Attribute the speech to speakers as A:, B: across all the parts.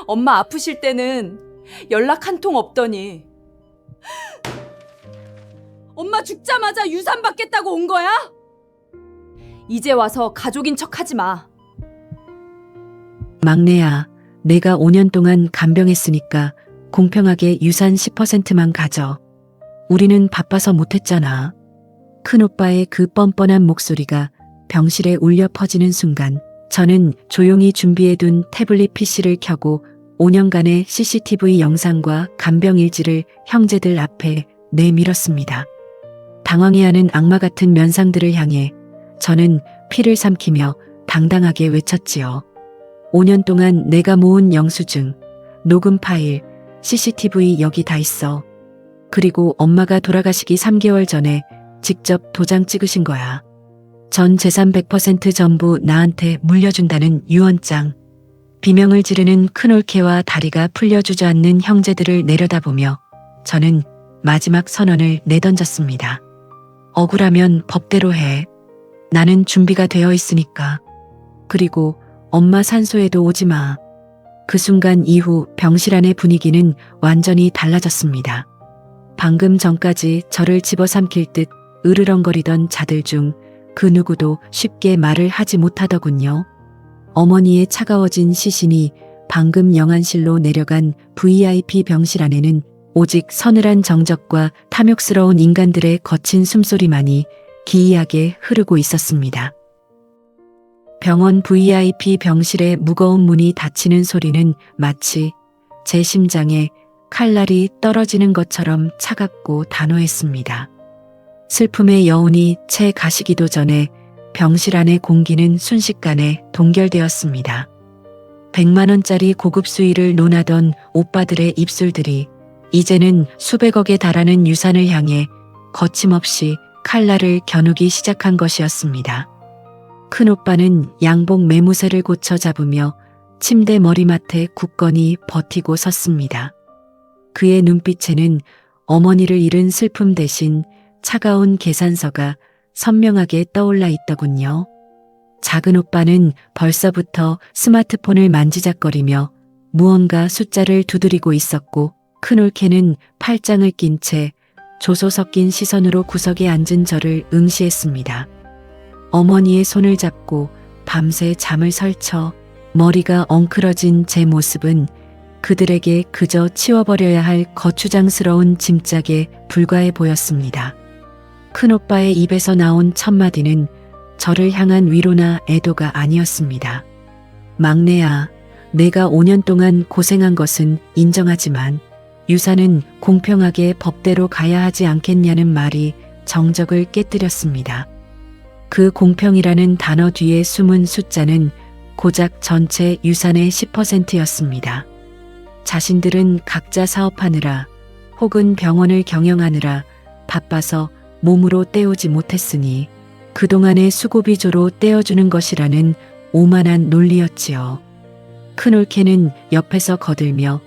A: 엄마 아프실 때는 연락 한 통 없더니 엄마 죽자마자 유산 받겠다고 온 거야? 이제 와서 가족인 척 하지 마.
B: 막내야, 내가 5년 동안 간병했으니까 공평하게 유산 10%만 가져. 우리는 바빠서 못했잖아. 큰오빠의 그 뻔뻔한 목소리가 병실에 울려 퍼지는 순간 저는 조용히 준비해둔 태블릿 PC를 켜고 5년간의 CCTV 영상과 간병일지를 형제들 앞에 내밀었습니다. 당황해하는 악마 같은 면상들을 향해 저는 피를 삼키며 당당하게 외쳤지요. 5년 동안 내가 모은 영수증, 녹음 파일, CCTV 여기 다 있어. 그리고 엄마가 돌아가시기 3개월 전에 직접 도장 찍으신 거야. 전 재산 100% 전부 나한테 물려준다는 유언장. 비명을 지르는 큰올케와 다리가 풀려 주저앉는 형제들을 내려다보며 저는 마지막 선언을 내던졌습니다. 억울하면 법대로 해. 나는 준비가 되어 있으니까. 그리고 엄마 산소에도 오지 마. 그 순간 이후 병실 안의 분위기는 완전히 달라졌습니다. 방금 전까지 저를 집어삼킬 듯 으르렁거리던 자들 중 그 누구도 쉽게 말을 하지 못하더군요. 어머니의 차가워진 시신이 방금 영안실로 내려간 VIP 병실 안에는 오직 서늘한 정적과 탐욕스러운 인간들의 거친 숨소리만이 기이하게 흐르고 있었습니다. 병원 VIP 병실의 무거운 문이 닫히는 소리는 마치 제 심장에 칼날이 떨어지는 것처럼 차갑고 단호했습니다. 슬픔의 여운이 채 가시기도 전에 병실 안의 공기는 순식간에 동결되었습니다. 100만 원짜리 고급 수의를 논하던 오빠들의 입술들이 이제는 수백억에 달하는 유산을 향해 거침없이 칼날을 겨누기 시작한 것이었습니다. 큰오빠는 양복 매무새를 고쳐 잡으며 침대 머리맡에 굳건히 버티고 섰습니다. 그의 눈빛에는 어머니를 잃은 슬픔 대신 차가운 계산서가 선명하게 떠올라 있더군요. 작은 오빠는 벌써부터 스마트폰을 만지작거리며 무언가 숫자를 두드리고 있었고 큰올케는 팔짱을 낀 채 조소 섞인 시선으로 구석에 앉은 저를 응시했습니다. 어머니의 손을 잡고 밤새 잠을 설쳐 머리가 엉클어진 제 모습은 그들에게 그저 치워버려야 할 거추장스러운 짐짝에 불과해 보였습니다. 큰오빠의 입에서 나온 첫마디는 저를 향한 위로나 애도가 아니었습니다. 막내야, 내가 5년 동안 고생한 것은 인정하지만 유산은 공평하게 법대로 가야 하지 않겠냐는 말이 정적을 깨뜨렸습니다. 그 공평이라는 단어 뒤에 숨은 숫자는 고작 전체 유산의 10%였습니다. 자신들은 각자 사업하느라 혹은 병원을 경영하느라 바빠서 몸으로 때우지 못했으니 그동안의 수고비조로 떼어주는 것이라는 오만한 논리였지요. 큰올케는 옆에서 거들며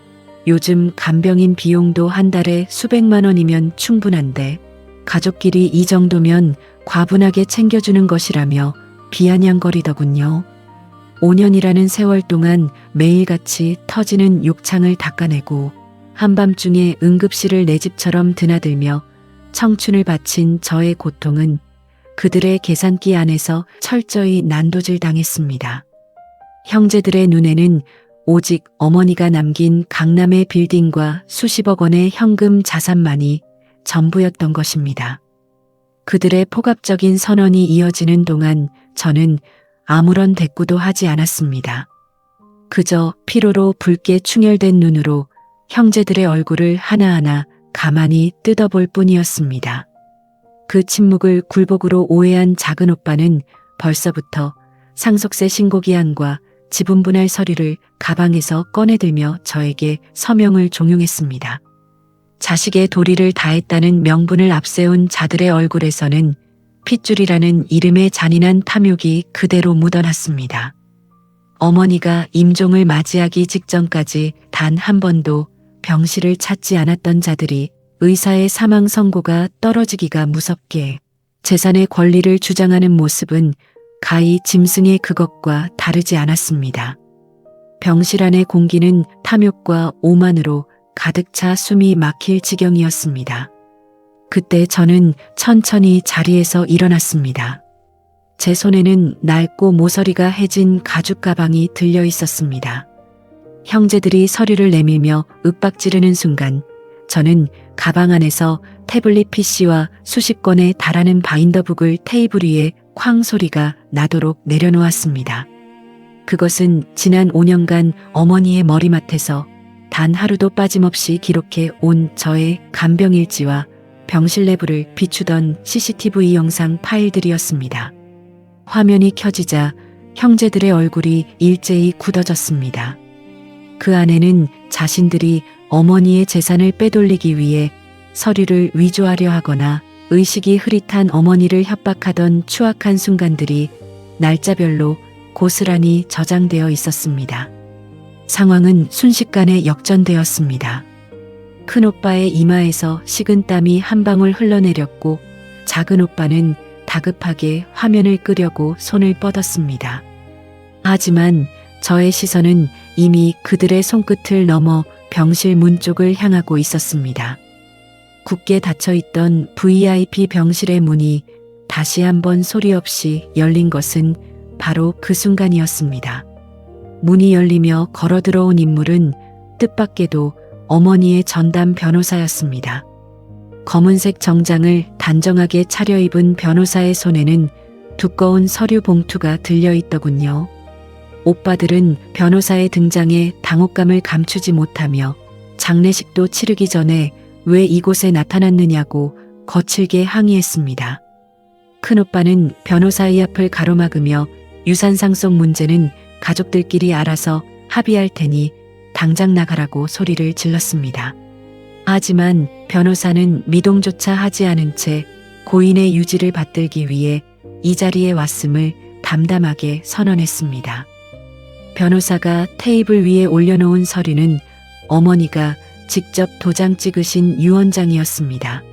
B: 요즘 간병인 비용도 한 달에 수백만 원이면 충분한데 가족끼리 이 정도면 과분하게 챙겨주는 것이라며 비아냥거리더군요. 5년이라는 세월 동안 매일같이 터지는 욕창을 닦아내고 한밤중에 응급실을 내 집처럼 드나들며 청춘을 바친 저의 고통은 그들의 계산기 안에서 철저히 난도질 당했습니다. 형제들의 눈에는 오직 어머니가 남긴 강남의 빌딩과 수십억 원의 현금 자산만이 전부였던 것입니다. 그들의 폭압적인 선언이 이어지는 동안 저는 아무런 대꾸도 하지 않았습니다. 그저 피로로 붉게 충혈된 눈으로 형제들의 얼굴을 하나하나 가만히 뜯어볼 뿐이었습니다. 그 침묵을 굴복으로 오해한 작은 오빠는 벌써부터 상속세 신고기한과 지분분할 서류를 가방에서 꺼내들며 저에게 서명을 종용했습니다. 자식의 도리를 다했다는 명분을 앞세운 자들의 얼굴에서는 핏줄이라는 이름의 잔인한 탐욕이 그대로 묻어났습니다. 어머니가 임종을 맞이하기 직전까지 단 한 번도 병실을 찾지 않았던 자들이 의사의 사망 선고가 떨어지기가 무섭게 재산의 권리를 주장하는 모습은 가히 짐승의 그것과 다르지 않았습니다. 병실 안의 공기는 탐욕과 오만으로 가득 차 숨이 막힐 지경이었습니다. 그때 저는 천천히 자리에서 일어났습니다. 제 손에는 낡고 모서리가 해진 가죽 가방이 들려 있었습니다. 형제들이 서류를 내밀며 윽박지르는 순간 저는 가방 안에서 태블릿 PC와 수십 권에 달하는 바인더북을 테이블 위에 쾅 소리가 나도록 내려놓았습니다. 그것은 지난 5년간 어머니의 머리맡에서 단 하루도 빠짐없이 기록해 온 저의 간병일지와 병실 내부를 비추던 CCTV 영상 파일들이었습니다. 화면이 켜지자 형제들의 얼굴이 일제히 굳어졌습니다. 그 안에는 자신들이 어머니의 재산을 빼돌리기 위해 서류를 위조하려 하거나 의식이 흐릿한 어머니를 협박하던 추악한 순간들이 날짜별로 고스란히 저장되어 있었습니다. 상황은 순식간에 역전되었습니다. 큰오빠의 이마에서 식은땀이 한 방울 흘러내렸고 작은 오빠는 다급하게 화면을 끄려고 손을 뻗었습니다. 하지만 저의 시선은 이미 그들의 손끝을 넘어 병실 문 쪽을 향하고 있었습니다. 굳게 닫혀있던 VIP 병실의 문이 다시 한번 소리 없이 열린 것은 바로 그 순간이었습니다. 문이 열리며 걸어 들어온 인물은 뜻밖에도 어머니의 전담 변호사였습니다. 검은색 정장을 단정하게 차려입은 변호사의 손에는 두꺼운 서류 봉투가 들려있더군요. 오빠들은 변호사의 등장에 당혹감을 감추지 못하며 장례식도 치르기 전에 왜 이곳에 나타났느냐고 거칠게 항의했습니다. 큰오빠는 변호사의 앞을 가로막으며 유산상속 문제는 가족들끼리 알아서 합의할 테니 당장 나가라고 소리를 질렀습니다. 하지만 변호사는 미동조차 하지 않은 채 고인의 유지를 받들기 위해 이 자리에 왔음을 담담하게 선언했습니다. 변호사가 테이블 위에 올려놓은 서류는 어머니가 직접 도장 찍으신 유언장이었습니다.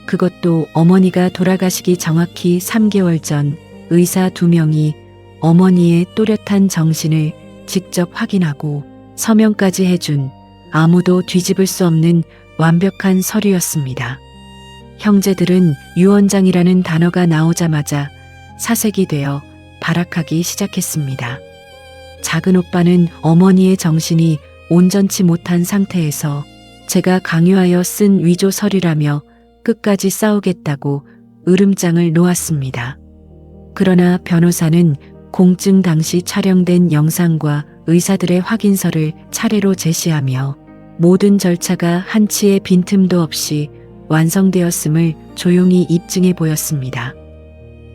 B: 그것도 어머니가 돌아가시기 정확히 3개월 전 의사 2명이 어머니의 또렷한 정신을 직접 확인하고 서명까지 해준 아무도 뒤집을 수 없는 완벽한 서류였습니다. 형제들은 유언장이라는 단어가 나오자마자 사색이 되어 발악하기 시작했습니다. 작은 오빠는 어머니의 정신이 온전치 못한 상태에서 제가 강요하여 쓴 위조 서류라며 끝까지 싸우겠다고 으름장을 놓았습니다. 그러나 변호사는 공증 당시 촬영된 영상과 의사들의 확인서를 차례로 제시하며 모든 절차가 한치의 빈틈도 없이 완성되었음을 조용히 입증해 보였습니다.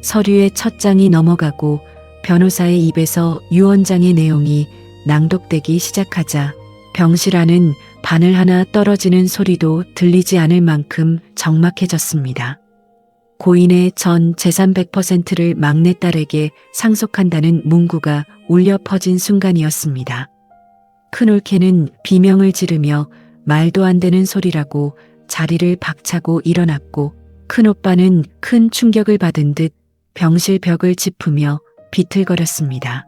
B: 서류의 첫 장이 넘어가고 변호사의 입에서 유언장의 내용이 낭독되기 시작하자 병실 안은 바늘 하나 떨어지는 소리도 들리지 않을 만큼 적막해졌습니다. 고인의 전 재산 100%를 막내딸에게 상속한다는 문구가 울려 퍼진 순간이었습니다. 큰올케는 비명을 지르며 말도 안 되는 소리라고 자리를 박차고 일어났고 큰오빠는 큰 충격을 받은 듯 병실 벽을 짚으며 비틀거렸습니다.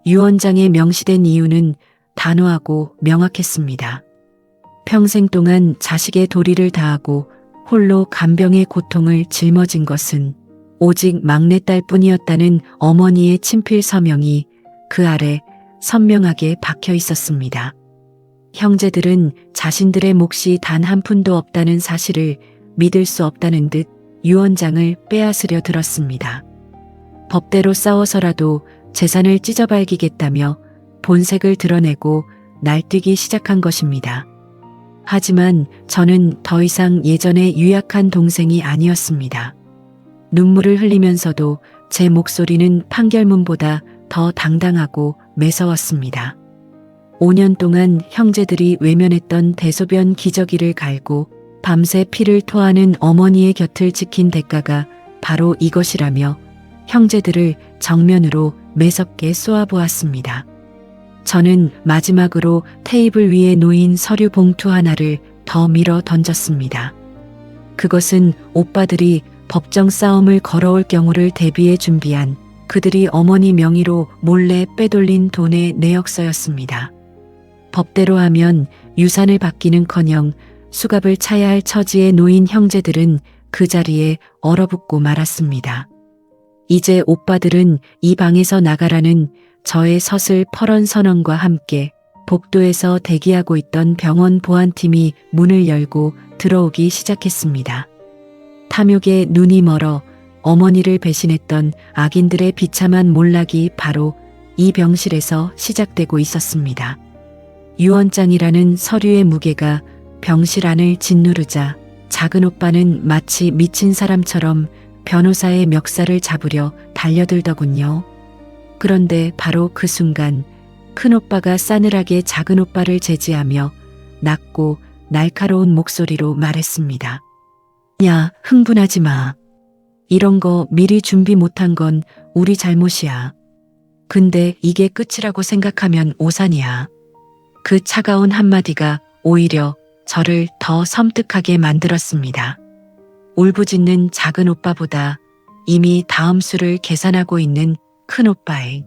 B: 유언장에 명시된 이유는 단호하고 명확했습니다. 평생 동안 자식의 도리를 다하고 홀로 간병의 고통을 짊어진 것은 오직 막내딸 뿐이었다는 어머니의 친필 서명이 그 아래 선명하게 박혀 있었습니다. 형제들은 자신들의 몫이 단 한 푼도 없다는 사실을 믿을 수 없다는 듯 유언장을 빼앗으려 들었습니다. 법대로 싸워서라도 재산을 찢어발기겠다며 본색을 드러내고 날뛰기 시작한 것입니다. 하지만 저는 더 이상 예전의 유약한 동생이 아니었습니다. 눈물을 흘리면서도 제 목소리는 판결문보다 더 당당하고 매서웠습니다. 5년 동안 형제들이 외면했던 대소변 기저귀를 갈고 밤새 피를 토하는 어머니의 곁을 지킨 대가가 바로 이것이라며 형제들을 정면으로 매섭게 쏘아보았습니다. 저는 마지막으로 테이블 위에 놓인 서류 봉투 하나를 더 밀어 던졌습니다. 그것은 오빠들이 법정 싸움을 걸어올 경우를 대비해 준비한 그들이 어머니 명의로 몰래 빼돌린 돈의 내역서였습니다. 법대로 하면 유산을 받기는커녕 수갑을 차야 할 처지에 놓인 형제들은 그 자리에 얼어붙고 말았습니다. 이제 오빠들은 이 방에서 나가라는 저의 서슬 퍼런 선언과 함께 복도에서 대기하고 있던 병원 보안팀이 문을 열고 들어오기 시작했습니다. 탐욕에 눈이 멀어 어머니를 배신했던 악인들의 비참한 몰락이 바로 이 병실에서 시작되고 있었습니다. 유언장이라는 서류의 무게가 병실 안을 짓누르자 작은 오빠는 마치 미친 사람처럼 변호사의 멱살을 잡으려 달려들더군요. 그런데 바로 그 순간 큰 오빠가 싸늘하게 작은 오빠를 제지하며 낮고 날카로운 목소리로 말했습니다. 야, 흥분하지 마. 이런 거 미리 준비 못한 건 우리 잘못이야. 근데 이게 끝이라고 생각하면 오산이야. 그 차가운 한마디가 오히려 저를 더 섬뜩하게 만들었습니다. 울부짖는 작은 오빠보다 이미 다음 수를 계산하고 있는 큰 오빠의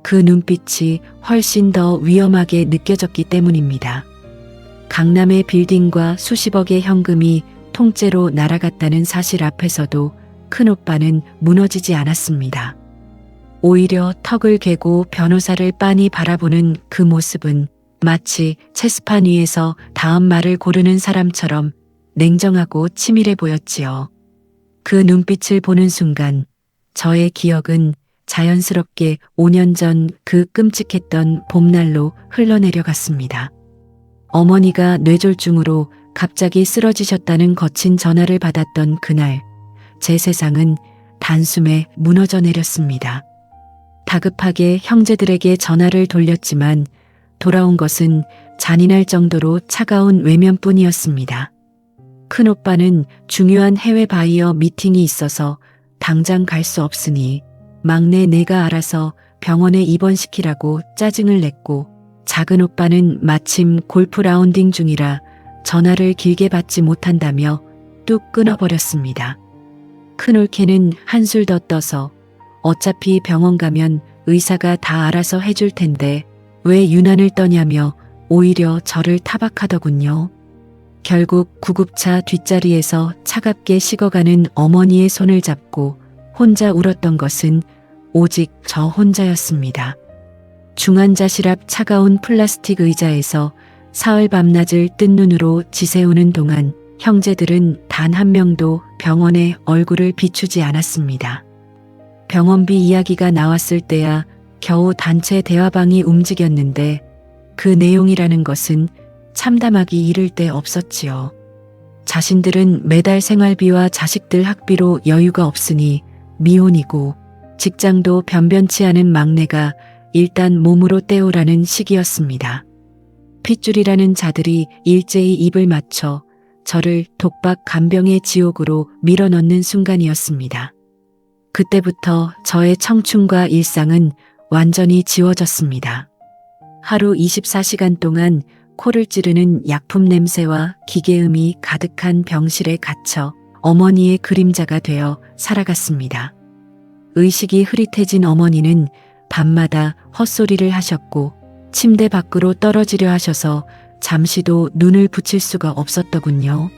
B: 그 눈빛이 훨씬 더 위험하게 느껴졌기 때문입니다. 강남의 빌딩과 수십억의 현금이 통째로 날아갔다는 사실 앞에서도 큰 오빠는 무너지지 않았습니다. 오히려 턱을 괴고 변호사를 빤히 바라보는 그 모습은 마치 체스판 위에서 다음 말을 고르는 사람처럼 냉정하고 치밀해 보였지요. 그 눈빛을 보는 순간 저의 기억은 자연스럽게 5년 전 그 끔찍했던 봄날로 흘러내려갔습니다. 어머니가 뇌졸중으로 갑자기 쓰러지셨다는 거친 전화를 받았던 그날, 제 세상은 단숨에 무너져 내렸습니다. 다급하게 형제들에게 전화를 돌렸지만 돌아온 것은 잔인할 정도로 차가운 외면뿐이었습니다. 큰 오빠는 중요한 해외 바이어 미팅이 있어서 당장 갈 수 없으니 막내 내가 알아서 병원에 입원시키라고 짜증을 냈고, 작은 오빠는 마침 골프 라운딩 중이라 전화를 길게 받지 못한다며 뚝 끊어버렸습니다. 큰 올케는 한술 더 떠서 어차피 병원 가면 의사가 다 알아서 해줄 텐데 왜 유난을 떠냐며 오히려 저를 타박하더군요. 결국 구급차 뒷자리에서 차갑게 식어가는 어머니의 손을 잡고 혼자 울었던 것은 오직 저 혼자였습니다. 중환자실 앞 차가운 플라스틱 의자에서 사흘 밤낮을 뜬 눈으로 지새우는 동안 형제들은 단 한 명도 병원에 얼굴을 비추지 않았습니다. 병원비 이야기가 나왔을 때야 겨우 단체 대화방이 움직였는데 그 내용이라는 것은 참담하기 이를 데 없었지요. 자신들은 매달 생활비와 자식들 학비로 여유가 없으니 미혼이고 직장도 변변치 않은 막내가 일단 몸으로 때우라는 시기였습니다. 핏줄이라는 자들이 일제히 입을 맞춰 저를 독박 간병의 지옥으로 밀어넣는 순간이었습니다. 그때부터 저의 청춘과 일상은 완전히 지워졌습니다. 하루 24시간 동안 코를 찌르는 약품 냄새와 기계음이 가득한 병실에 갇혀 어머니의 그림자가 되어 살아갔습니다. 의식이 흐릿해진 어머니는 밤마다 헛소리를 하셨고 침대 밖으로 떨어지려 하셔서 잠시도 눈을 붙일 수가 없었더군요.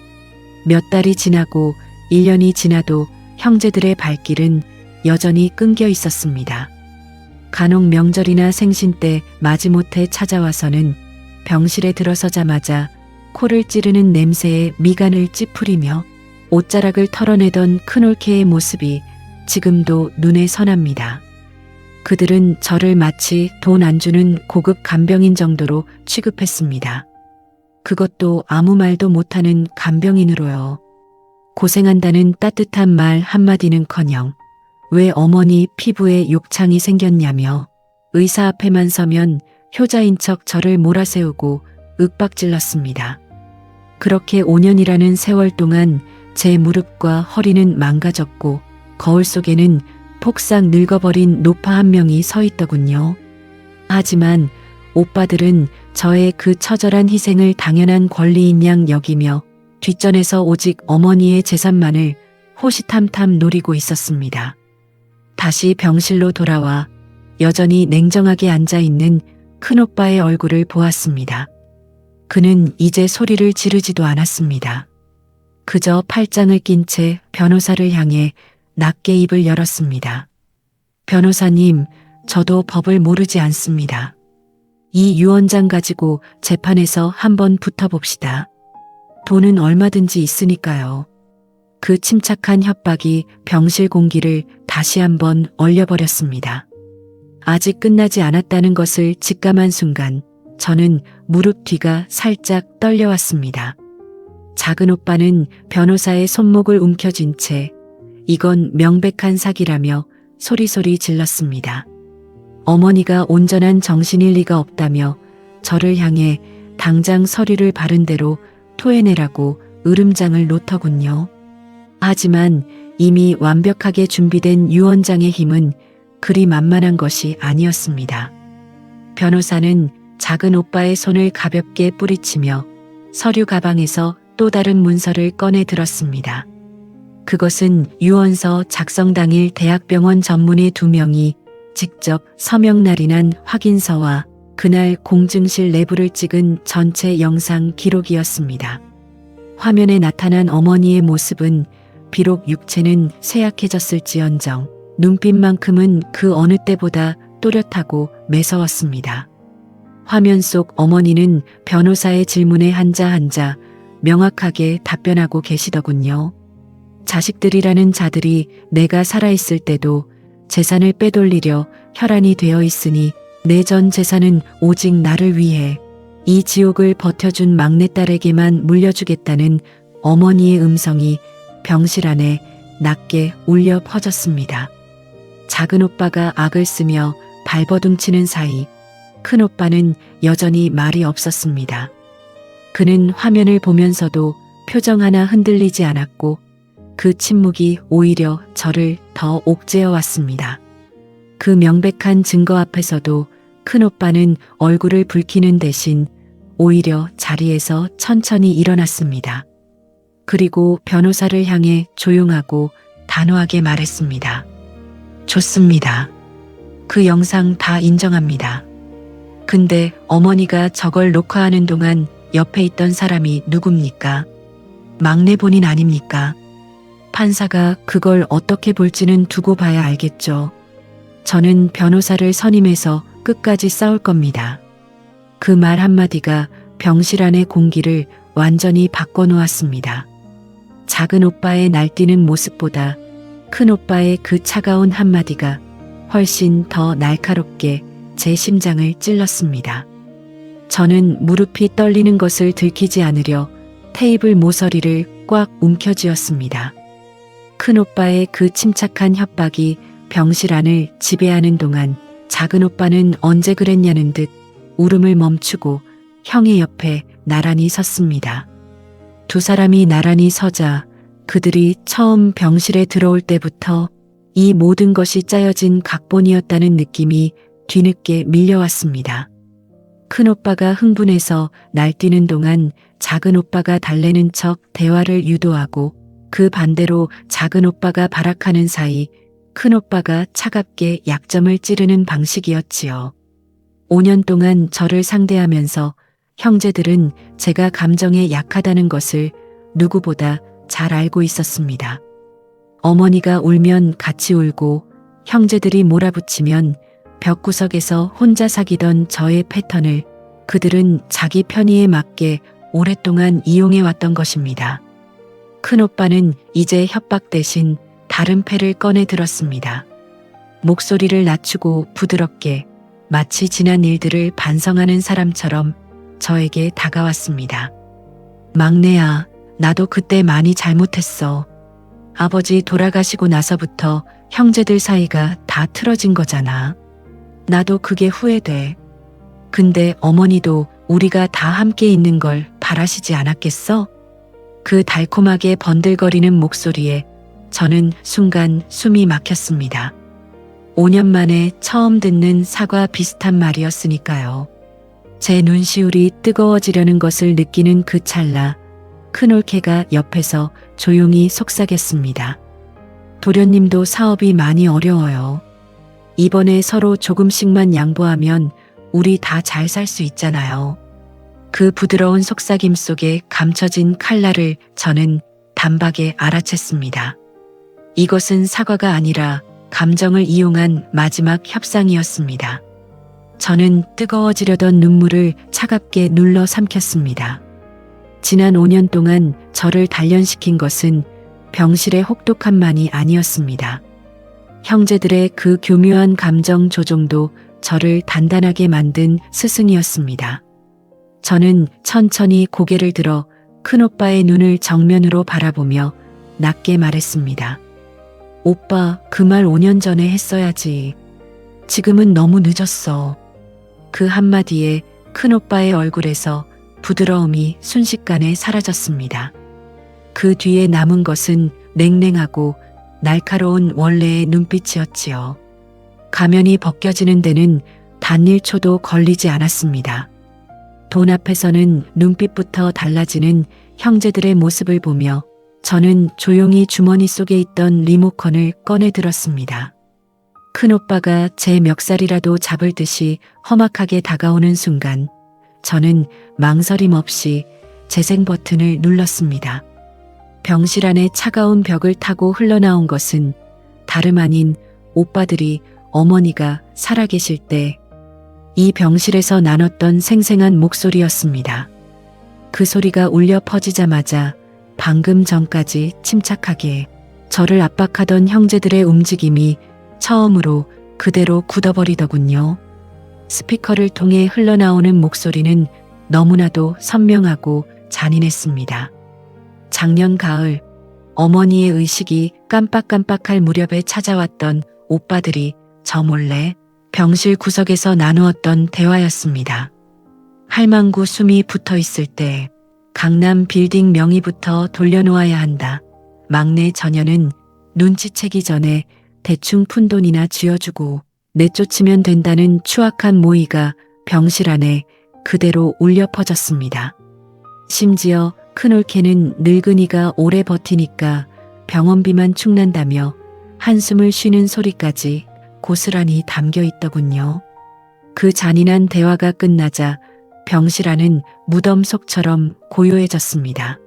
B: 몇 달이 지나고 1년이 지나도 형제들의 발길은 여전히 끊겨 있었습니다. 간혹 명절이나 생신 때 마지못해 찾아와서는 병실에 들어서자마자 코를 찌르는 냄새에 미간을 찌푸리며 옷자락을 털어내던 큰올케의 모습이 지금도 눈에 선합니다. 그들은 저를 마치 돈 안 주는 고급 간병인 정도로 취급했습니다. 그것도 아무 말도 못하는 간병인으로요. 고생한다는 따뜻한 말 한마디는커녕 왜 어머니 피부에 욕창이 생겼냐며 의사 앞에만 서면 효자인 척 저를 몰아세우고 윽박질렀습니다. 그렇게 5년이라는 세월 동안 제 무릎과 허리는 망가졌고 거울 속에는 폭삭 늙어버린 노파 한 명이 서 있더군요. 하지만 오빠들은 저의 그 처절한 희생을 당연한 권리인 양 여기며 뒷전에서 오직 어머니의 재산만을 호시탐탐 노리고 있었습니다. 다시 병실로 돌아와 여전히 냉정하게 앉아있는 큰오빠의 얼굴을 보았습니다. 그는 이제 소리를 지르지도 않았습니다. 그저 팔짱을 낀 채 변호사를 향해 낮게 입을 열었습니다. 변호사님, 저도 법을 모르지 않습니다. 이 유언장 가지고 재판에서 한번 붙어봅시다. 돈은 얼마든지 있으니까요. 그 침착한 협박이 병실 공기를 다시 한번 얼려버렸습니다. 아직 끝나지 않았다는 것을 직감한 순간 저는 무릎 뒤가 살짝 떨려왔습니다. 작은 오빠는 변호사의 손목을 움켜쥔 채 이건 명백한 사기라며 소리소리 질렀습니다. 어머니가 온전한 정신일 리가 없다며 저를 향해 당장 서류를 바른 대로 토해내라고 으름장을 놓더군요. 하지만 이미 완벽하게 준비된 유언장의 힘은 그리 만만한 것이 아니었습니다. 변호사는 작은 오빠의 손을 가볍게 뿌리치며 서류 가방에서 또 다른 문서를 꺼내 들었습니다. 그것은 유언서 작성 당일 대학병원 전문의 2명이 직접 서명 날인한 확인서와 그날 공증실 내부를 찍은 전체 영상 기록이었습니다. 화면에 나타난 어머니의 모습은 비록 육체는 쇠약해졌을지언정 눈빛만큼은 그 어느 때보다 또렷하고 매서웠습니다. 화면 속 어머니는 변호사의 질문에 한자 한자 명확하게 답변하고 계시더군요. 자식들이라는 자들이 내가 살아있을 때도 재산을 빼돌리려 혈안이 되어 있으니 내 전 재산은 오직 나를 위해 이 지옥을 버텨준 막내딸에게만 물려주겠다는 어머니의 음성이 병실 안에 낮게 울려 퍼졌습니다. 작은 오빠가 악을 쓰며 발버둥치는 사이 큰 오빠는 여전히 말이 없었습니다. 그는 화면을 보면서도 표정 하나 흔들리지 않았고 그 침묵이 오히려 저를 더 옥죄어 왔습니다. 그 명백한 증거 앞에서도 큰 오빠는 얼굴을 붉히는 대신 오히려 자리에서 천천히 일어났습니다. 그리고 변호사를 향해 조용하고 단호하게 말했습니다. 좋습니다. 그 영상 다 인정합니다. 근데 어머니가 저걸 녹화하는 동안 옆에 있던 사람이 누굽니까? 막내 본인 아닙니까? 판사가 그걸 어떻게 볼지는 두고 봐야 알겠죠. 저는 변호사를 선임해서 끝까지 싸울 겁니다. 그 말 한마디가 병실 안의 공기를 완전히 바꿔놓았습니다. 작은 오빠의 날뛰는 모습보다 큰 오빠의 그 차가운 한마디가 훨씬 더 날카롭게 제 심장을 찔렀습니다. 저는 무릎이 떨리는 것을 들키지 않으려 테이블 모서리를 꽉 움켜쥐었습니다. 큰 오빠의 그 침착한 협박이 병실 안을 지배하는 동안 작은 오빠는 언제 그랬냐는 듯 울음을 멈추고 형의 옆에 나란히 섰습니다. 두 사람이 나란히 서자 그들이 처음 병실에 들어올 때부터 이 모든 것이 짜여진 각본이었다는 느낌이 뒤늦게 밀려왔습니다. 큰 오빠가 흥분해서 날뛰는 동안 작은 오빠가 달래는 척 대화를 유도하고 그 반대로 작은 오빠가 발악하는 사이 큰 오빠가 차갑게 약점을 찌르는 방식이었지요. 5년 동안 저를 상대하면서 형제들은 제가 감정에 약하다는 것을 누구보다 잘 알고 있었습니다. 어머니가 울면 같이 울고 형제들이 몰아붙이면 벽구석에서 혼자 사귀던 저의 패턴을 그들은 자기 편의에 맞게 오랫동안 이용해왔던 것입니다. 큰 오빠는 이제 협박 대신 다른 패를 꺼내 들었습니다. 목소리를 낮추고 부드럽게 마치 지난 일들을 반성하는 사람처럼 저에게 다가왔습니다. 막내야, 나도 그때 많이 잘못했어. 아버지 돌아가시고 나서부터 형제들 사이가 다 틀어진 거잖아. 나도 그게 후회돼. 근데 어머니도 우리가 다 함께 있는 걸 바라시지 않았겠어? 그 달콤하게 번들거리는 목소리에 저는 순간 숨이 막혔습니다. 5년 만에 처음 듣는 사과 비슷한 말이었으니까요. 제 눈시울이 뜨거워지려는 것을 느끼는 그 찰나 큰 올케가 옆에서 조용히 속삭였습니다. 도련님도 사업이 많이 어려워요. 이번에 서로 조금씩만 양보하면 우리 다 잘 살 수 있잖아요. 그 부드러운 속삭임 속에 감춰진 칼날을 저는 단박에 알아챘습니다. 이것은 사과가 아니라 감정을 이용한 마지막 협상이었습니다. 저는 뜨거워지려던 눈물을 차갑게 눌러 삼켰습니다. 지난 5년 동안 저를 단련시킨 것은 병실의 혹독함만이 아니었습니다. 형제들의 그 교묘한 감정 조종도 저를 단단하게 만든 스승이었습니다. 저는 천천히 고개를 들어 큰오빠의 눈을 정면으로 바라보며 낮게 말했습니다. 오빠, 그 말 5년 전에 했어야지. 지금은 너무 늦었어. 그 한마디에 큰오빠의 얼굴에서 부드러움이 순식간에 사라졌습니다. 그 뒤에 남은 것은 냉랭하고 날카로운 원래의 눈빛이었지요. 가면이 벗겨지는 데는 단 1초도 걸리지 않았습니다. 돈 앞에서는 눈빛부터 달라지는 형제들의 모습을 보며 저는 조용히 주머니 속에 있던 리모컨을 꺼내 들었습니다. 큰오빠가 제 멱살이라도 잡을 듯이 험악하게 다가오는 순간 저는 망설임 없이 재생 버튼을 눌렀습니다. 병실 안의 차가운 벽을 타고 흘러나온 것은 다름 아닌 오빠들이 어머니가 살아계실 때 이 병실에서 나눴던 생생한 목소리였습니다. 그 소리가 울려 퍼지자마자 방금 전까지 침착하게 저를 압박하던 형제들의 움직임이 처음으로 그대로 굳어버리더군요. 스피커를 통해 흘러나오는 목소리는 너무나도 선명하고 잔인했습니다. 작년 가을 어머니의 의식이 깜빡깜빡할 무렵에 찾아왔던 오빠들이 저 몰래 병실 구석에서 나누었던 대화였습니다. 할망구 숨이 붙어 있을 때 강남 빌딩 명의부터 돌려놓아야 한다. 막내 전혀는 눈치채기 전에 대충 푼돈이나 쥐어주고 내쫓으면 된다는 추악한 모의가 병실 안에 그대로 울려 퍼졌습니다. 심지어 큰올케는 늙은이가 오래 버티니까 병원비만 축난다며 한숨을 쉬는 소리까지 고스란히 담겨 있더군요. 그 잔인한 대화가 끝나자 병실 안은 무덤 속처럼 고요해졌습니다.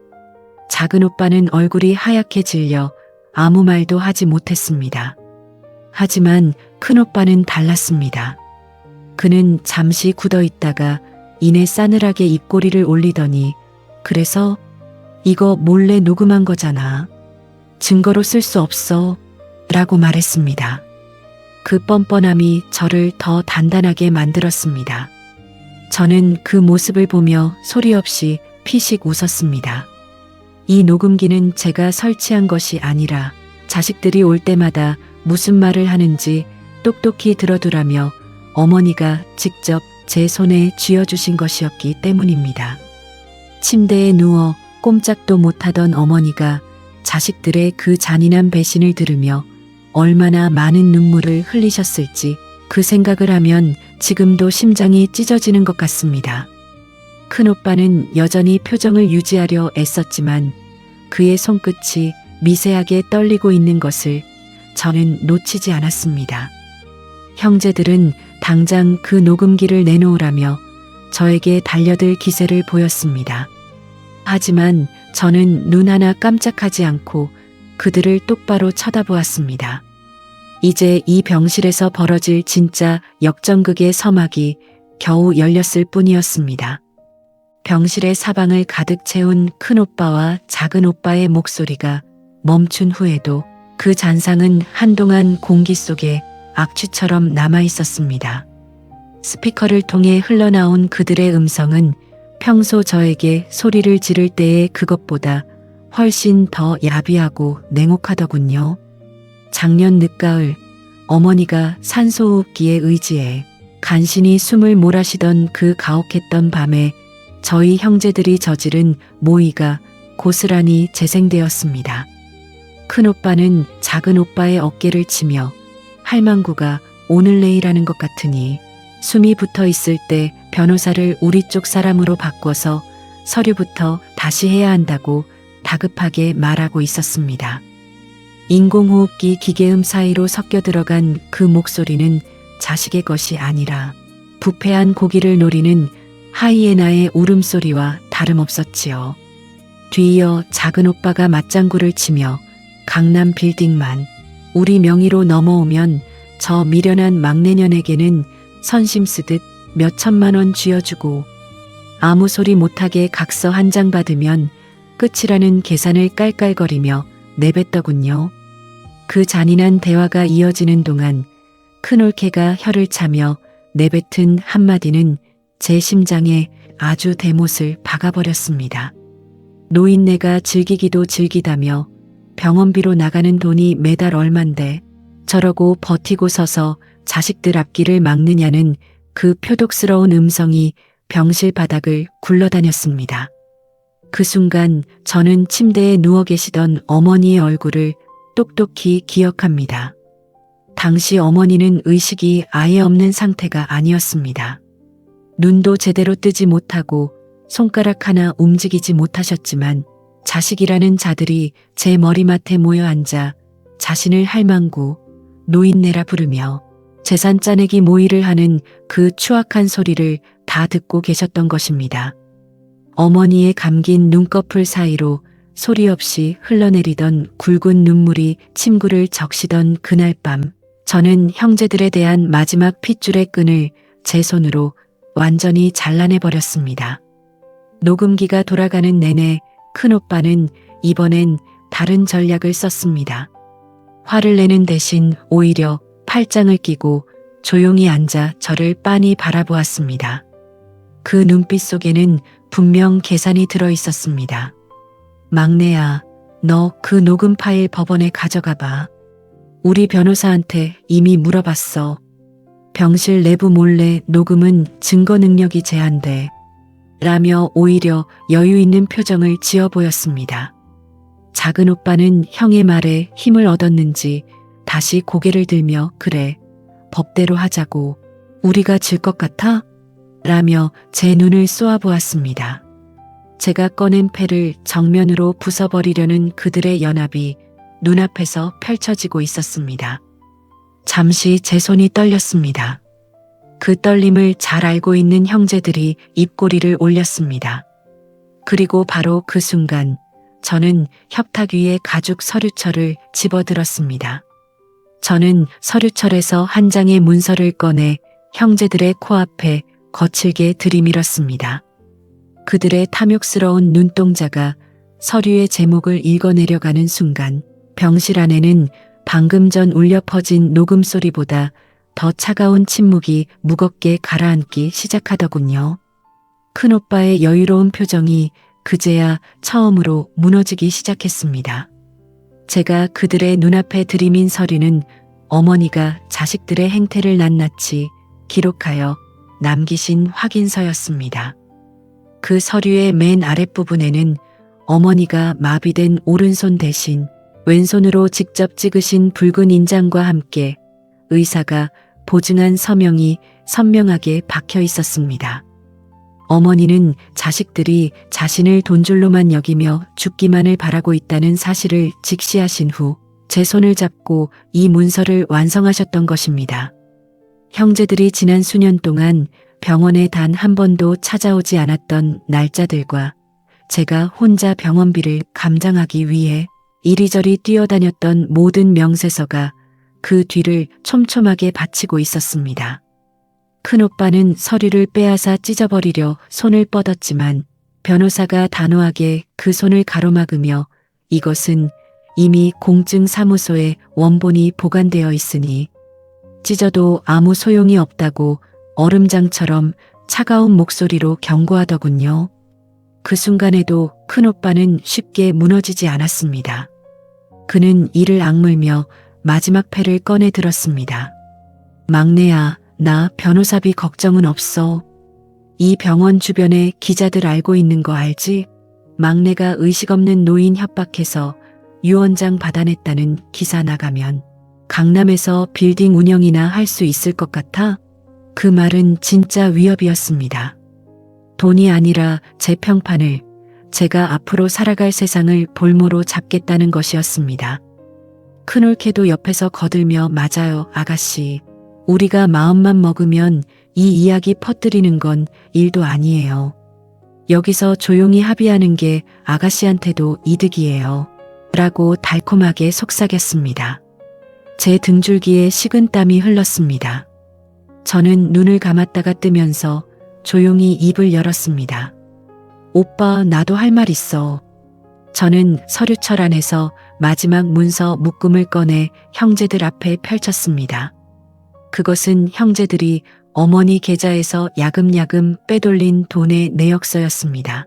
B: 작은 오빠는 얼굴이 하얗게 질려 아무 말도 하지 못했습니다. 하지만 큰 오빠는 달랐습니다. 그는 잠시 굳어 있다가 이내 싸늘하게 입꼬리를 올리더니 그래서 이거 몰래 녹음한 거잖아. 증거로 쓸 수 없어. 라고 말했습니다. 그 뻔뻔함이 저를 더 단단하게 만들었습니다. 저는 그 모습을 보며 소리 없이 피식 웃었습니다. 이 녹음기는 제가 설치한 것이 아니라 자식들이 올 때마다 무슨 말을 하는지 똑똑히 들어두라며 어머니가 직접 제 손에 쥐어주신 것이었기 때문입니다. 침대에 누워 꼼짝도 못하던 어머니가 자식들의 그 잔인한 배신을 들으며 얼마나 많은 눈물을 흘리셨을지 그 생각을 하면 지금도 심장이 찢어지는 것 같습니다. 큰오빠는 여전히 표정을 유지하려 애썼지만 그의 손끝이 미세하게 떨리고 있는 것을 저는 놓치지 않았습니다. 형제들은 당장 그 녹음기를 내놓으라며 저에게 달려들 기세를 보였습니다. 하지만 저는 눈 하나 깜짝하지 않고 그들을 똑바로 쳐다보았습니다. 이제 이 병실에서 벌어질 진짜 역전극의 서막이 겨우 열렸을 뿐이었습니다. 병실의 사방을 가득 채운 큰오빠와 작은오빠의 목소리가 멈춘 후에도 그 잔상은 한동안 공기 속에 악취처럼 남아 있었습니다. 스피커를 통해 흘러나온 그들의 음성은 평소 저에게 소리를 지를 때의 그것보다 훨씬 더 야비하고 냉혹하더군요. 작년 늦가을 어머니가 산소호흡기에 의지해 간신히 숨을 몰아쉬던 그 가혹했던 밤에 저희 형제들이 저지른 모의가 고스란히 재생되었습니다. 큰오빠는 작은오빠의 어깨를 치며 할망구가 오늘 내일 하는 것 같으니 숨이 붙어 있을 때 변호사를 우리 쪽 사람으로 바꿔서 서류부터 다시 해야 한다고 다급하게 말하고 있었습니다. 인공호흡기 기계음 사이로 섞여 들어간 그 목소리는 자식의 것이 아니라 부패한 고기를 노리는 하이에나의 울음소리와 다름없었지요. 뒤이어 작은 오빠가 맞장구를 치며 강남 빌딩만 우리 명의로 넘어오면 저 미련한 막내년에게는 선심 쓰듯 몇 천만 원 쥐어주고 아무 소리 못하게 각서 한 장 받으면 끝이라는 계산을 깔깔거리며 내뱉더군요. 그 잔인한 대화가 이어지는 동안 큰올케가 혀를 차며 내뱉은 한마디는 제 심장에 아주 대못을 박아버렸습니다. 노인네가 즐기기도 즐기다며 병원비로 나가는 돈이 매달 얼만데 저러고 버티고 서서 자식들 앞길을 막느냐는 그 표독스러운 음성이 병실 바닥을 굴러다녔습니다. 그 순간 저는 침대에 누워 계시던 어머니의 얼굴을 똑똑히 기억합니다. 당시 어머니는 의식이 아예 없는 상태가 아니었습니다. 눈도 제대로 뜨지 못하고 손가락 하나 움직이지 못하셨지만 자식이라는 자들이 제 머리맡에 모여 앉아 자신을 할망구, 노인네라 부르며 재산 짜내기 모의를 하는 그 추악한 소리를 다 듣고 계셨던 것입니다. 어머니의 감긴 눈꺼풀 사이로 소리 없이 흘러내리던 굵은 눈물이 침구를 적시던 그날 밤, 저는 형제들에 대한 마지막 핏줄의 끈을 제 손으로 완전히 잘라내버렸습니다. 녹음기가 돌아가는 내내 큰오빠는 이번엔 다른 전략을 썼습니다. 화를 내는 대신 오히려 팔짱을 끼고 조용히 앉아 저를 빤히 바라보았습니다. 그 눈빛 속에는 분명 계산이 들어 있었습니다. 막내야, 너 그 녹음 파일 법원에 가져가 봐. 우리 변호사한테 이미 물어봤어. 병실 내부 몰래 녹음은 증거 능력이 제한돼. 라며 오히려 여유 있는 표정을 지어 보였습니다. 작은 오빠는 형의 말에 힘을 얻었는지 다시 고개를 들며 그래, 법대로 하자고. 우리가 질 것 같아? 라며 제 눈을 쏘아보았습니다. 제가 꺼낸 패를 정면으로 부숴버리려는 그들의 연합이 눈앞에서 펼쳐지고 있었습니다. 잠시 제 손이 떨렸습니다. 그 떨림을 잘 알고 있는 형제들이 입꼬리를 올렸습니다. 그리고 바로 그 순간 저는 협탁 위에 가죽 서류철을 집어들었습니다. 저는 서류철에서 한 장의 문서를 꺼내 형제들의 코앞에 거칠게 들이밀었습니다. 그들의 탐욕스러운 눈동자가 서류의 제목을 읽어내려가는 순간 병실 안에는 방금 전 울려 퍼진 녹음 소리보다 더 차가운 침묵이 무겁게 가라앉기 시작하더군요. 큰오빠의 여유로운 표정이 그제야 처음으로 무너지기 시작했습니다. 제가 그들의 눈앞에 들이민 서류는 어머니가 자식들의 행태를 낱낱이 기록하여 남기신 확인서였습니다. 그 서류의 맨 아랫부분에는 어머니가 마비된 오른손 대신 왼손으로 직접 찍으신 붉은 인장과 함께 의사가 보증한 서명이 선명하게 박혀 있었습니다. 어머니는 자식들이 자신을 돈줄로만 여기며 죽기만을 바라고 있다는 사실을 직시하신 후 제 손을 잡고 이 문서를 완성하셨던 것입니다. 형제들이 지난 수년 동안 병원에 단 한 번도 찾아오지 않았던 날짜들과 제가 혼자 병원비를 감당하기 위해 이리저리 뛰어다녔던 모든 명세서가 그 뒤를 촘촘하게 받치고 있었습니다. 큰오빠는 서류를 빼앗아 찢어버리려 손을 뻗었지만 변호사가 단호하게 그 손을 가로막으며 이것은 이미 공증사무소에 원본이 보관되어 있으니 찢어도 아무 소용이 없다고 얼음장처럼 차가운 목소리로 경고하더군요. 그 순간에도 큰오빠는 쉽게 무너지지 않았습니다. 그는 이를 악물며 마지막 패를 꺼내 들었습니다. 막내야, 나 변호사비 걱정은 없어. 이 병원 주변에 기자들 알고 있는 거 알지? 막내가 의식 없는 노인 협박해서 유언장 받아냈다는 기사 나가면 강남에서 빌딩 운영이나 할 수 있을 것 같아? 그 말은 진짜 위협이었습니다. 돈이 아니라 제 평판을, 제가 앞으로 살아갈 세상을 볼모로 잡겠다는 것이었습니다. 큰올케도 옆에서 거들며 맞아요, 아가씨. 우리가 마음만 먹으면 이 이야기 퍼뜨리는 건 일도 아니에요. 여기서 조용히 합의하는 게 아가씨한테도 이득이에요. 라고 달콤하게 속삭였습니다. 제 등줄기에 식은땀이 흘렀습니다. 저는 눈을 감았다가 뜨면서 조용히 입을 열었습니다. 오빠, 나도 할 말 있어. 저는 서류철 안에서 마지막 문서 묶음을 꺼내 형제들 앞에 펼쳤습니다. 그것은 형제들이 어머니 계좌에서 야금야금 빼돌린 돈의 내역서였습니다.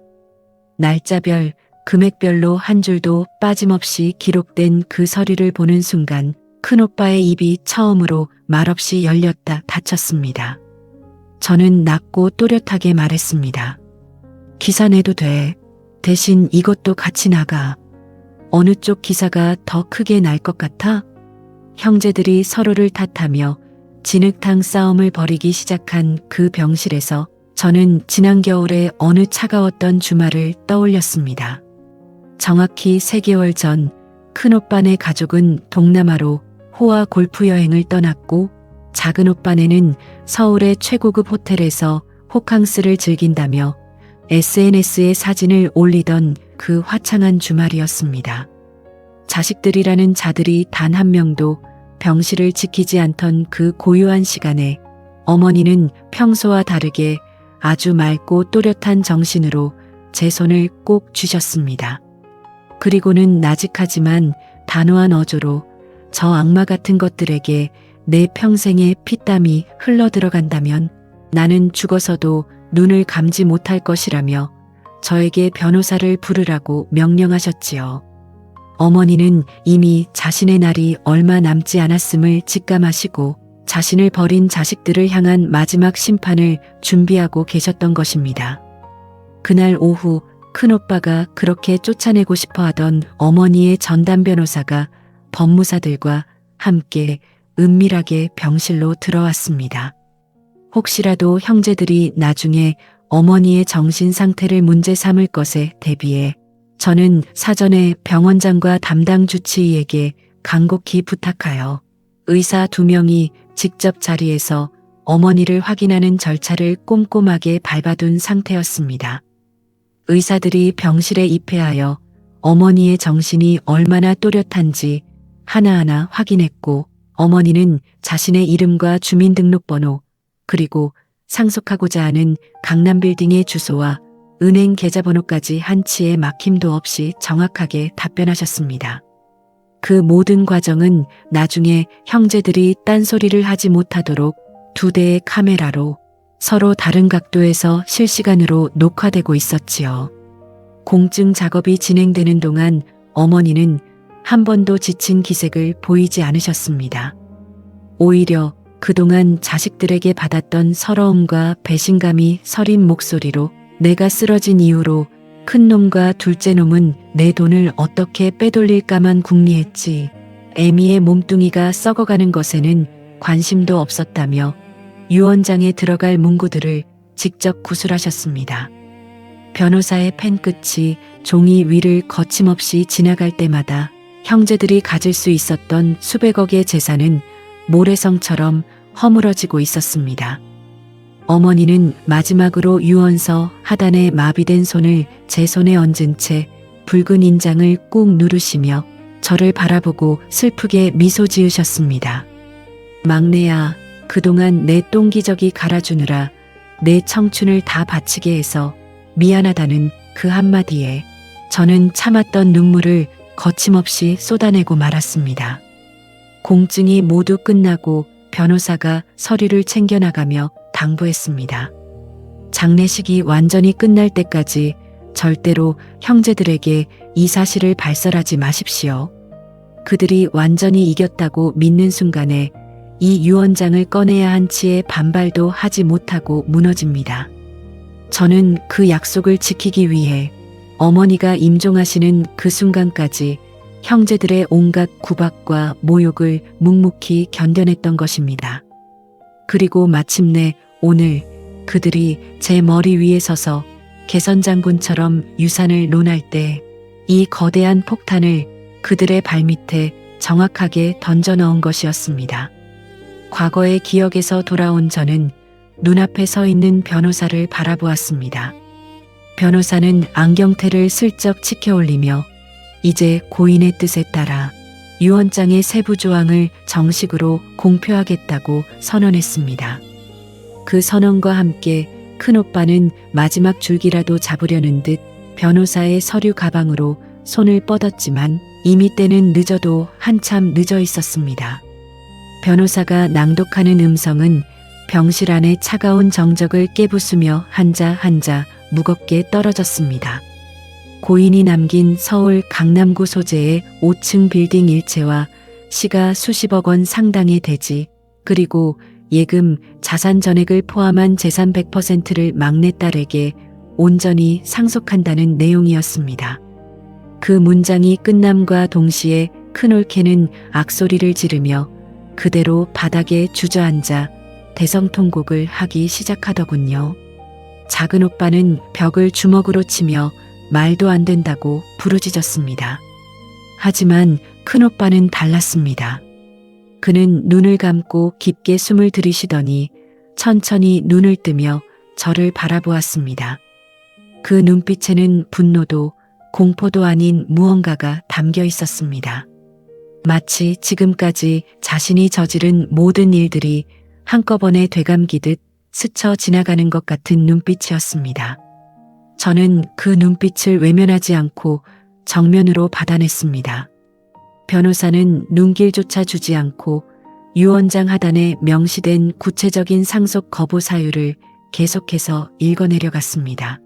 B: 날짜별, 금액별로 한 줄도 빠짐없이 기록된 그 서류를 보는 순간 큰오빠의 입이 처음으로 말없이 열렸다 닫혔습니다. 저는 낮고 또렷하게 말했습니다. 기사 내도 돼. 대신 이것도 같이 나가. 어느 쪽 기사가 더 크게 날 것 같아? 형제들이 서로를 탓하며 진흙탕 싸움을 벌이기 시작한 그 병실에서 저는 지난 겨울의 어느 차가웠던 주말을 떠올렸습니다. 정확히 3개월 전 큰오빠네 가족은 동남아로 호화 골프 여행을 떠났고 작은 오빠네는 서울의 최고급 호텔에서 호캉스를 즐긴다며 SNS에 사진을 올리던 그 화창한 주말이었습니다. 자식들이라는 자들이 단 한 명도 병실을 지키지 않던 그 고요한 시간에 어머니는 평소와 다르게 아주 맑고 또렷한 정신으로 제 손을 꼭 쥐셨습니다. 그리고는 나직하지만 단호한 어조로 저 악마 같은 것들에게 내 평생의 피땀이 흘러들어간다면 나는 죽어서도 눈을 감지 못할 것이라며 저에게 변호사를 부르라고 명령하셨지요. 어머니는 이미 자신의 날이 얼마 남지 않았음을 직감하시고 자신을 버린 자식들을 향한 마지막 심판을 준비하고 계셨던 것입니다. 그날 오후 큰오빠가 그렇게 쫓아내고 싶어 하던 어머니의 전담 변호사가 법무사들과 함께 은밀하게 병실로 들어왔습니다. 혹시라도 형제들이 나중에 어머니의 정신 상태를 문제 삼을 것에 대비해 저는 사전에 병원장과 담당 주치의에게 간곡히 부탁하여 의사 2명이 직접 자리에서 어머니를 확인하는 절차를 꼼꼼하게 밟아둔 상태였습니다. 의사들이 병실에 입회하여 어머니의 정신이 얼마나 또렷한지 하나하나 확인했고 어머니는 자신의 이름과 주민등록번호 그리고 상속하고자 하는 강남빌딩의 주소와 은행 계좌번호까지 한치의 막힘도 없이 정확하게 답변하셨습니다. 그 모든 과정은 나중에 형제들이 딴소리를 하지 못하도록 2대의 카메라로 서로 다른 각도에서 실시간으로 녹화되고 있었지요. 공증 작업이 진행되는 동안 어머니는 한 번도 지친 기색을 보이지 않으셨습니다. 오히려 그동안 자식들에게 받았던 서러움과 배신감이 서린 목소리로 내가 쓰러진 이후로 큰놈과 둘째 놈은 내 돈을 어떻게 빼돌릴까만 궁리했지. 애미의 몸뚱이가 썩어가는 것에는 관심도 없었다며 유언장에 들어갈 문구들을 직접 구술하셨습니다. 변호사의 펜 끝이 종이 위를 거침없이 지나갈 때마다 형제들이 가질 수 있었던 수백억의 재산은 모래성처럼 허물어지고 있었습니다. 어머니는 마지막으로 유언서 하단에 마비된 손을 제 손에 얹은 채 붉은 인장을 꾹 누르시며 저를 바라보고 슬프게 미소 지으셨습니다. 막내야, 그동안 내 똥기저귀 갈아주느라 내 청춘을 다 바치게 해서 미안하다는 그 한마디에 저는 참았던 눈물을 거침없이 쏟아내고 말았습니다. 공증이 모두 끝나고 변호사가 서류를 챙겨나가며 당부했습니다. 장례식이 완전히 끝날 때까지 절대로 형제들에게 이 사실을 발설하지 마십시오. 그들이 완전히 이겼다고 믿는 순간에 이 유언장을 꺼내야 한치의 반발도 하지 못하고 무너집니다. 저는 그 약속을 지키기 위해 어머니가 임종하시는 그 순간까지 형제들의 온갖 구박과 모욕을 묵묵히 견뎌냈던 것입니다. 그리고 마침내 오늘 그들이 제 머리 위에 서서 개선장군처럼 유산을 논할 때 이 거대한 폭탄을 그들의 발밑에 정확하게 던져 넣은 것이었습니다. 과거의 기억에서 돌아온 저는 눈앞에 서 있는 변호사를 바라보았습니다. 변호사는 안경테를 슬쩍 치켜올리며 이제 고인의 뜻에 따라 유언장의 세부 조항을 정식으로 공표하겠다고 선언했습니다. 그 선언과 함께 큰오빠는 마지막 줄기라도 잡으려는 듯 변호사의 서류 가방으로 손을 뻗었지만 이미 때는 늦어도 한참 늦어 있었습니다. 변호사가 낭독하는 음성은 병실 안의 차가운 정적을 깨부수며 한자 한자 무겁게 떨어졌습니다. 고인이 남긴 서울 강남구 소재의 5층 빌딩 일체와 시가 수십억 원 상당의 대지, 그리고 예금, 자산 전액을 포함한 재산 100%를 막내딸에게 온전히 상속한다는 내용이었습니다. 그 문장이 끝남과 동시에 큰올케는 악소리를 지르며 그대로 바닥에 주저앉아 대성통곡을 하기 시작하더군요. 작은 오빠는 벽을 주먹으로 치며 말도 안 된다고 부르짖었습니다. 하지만 큰오빠는 달랐습니다. 그는 눈을 감고 깊게 숨을 들이쉬더니 천천히 눈을 뜨며 저를 바라보았습니다. 그 눈빛에는 분노도 공포도 아닌 무언가가 담겨 있었습니다. 마치 지금까지 자신이 저지른 모든 일들이 한꺼번에 되감기듯 스쳐 지나가는 것 같은 눈빛이었습니다. 저는 그 눈빛을 외면하지 않고 정면으로 받아냈습니다. 변호사는 눈길조차 주지 않고 유언장 하단에 명시된 구체적인 상속 거부 사유를 계속해서 읽어내려갔습니다.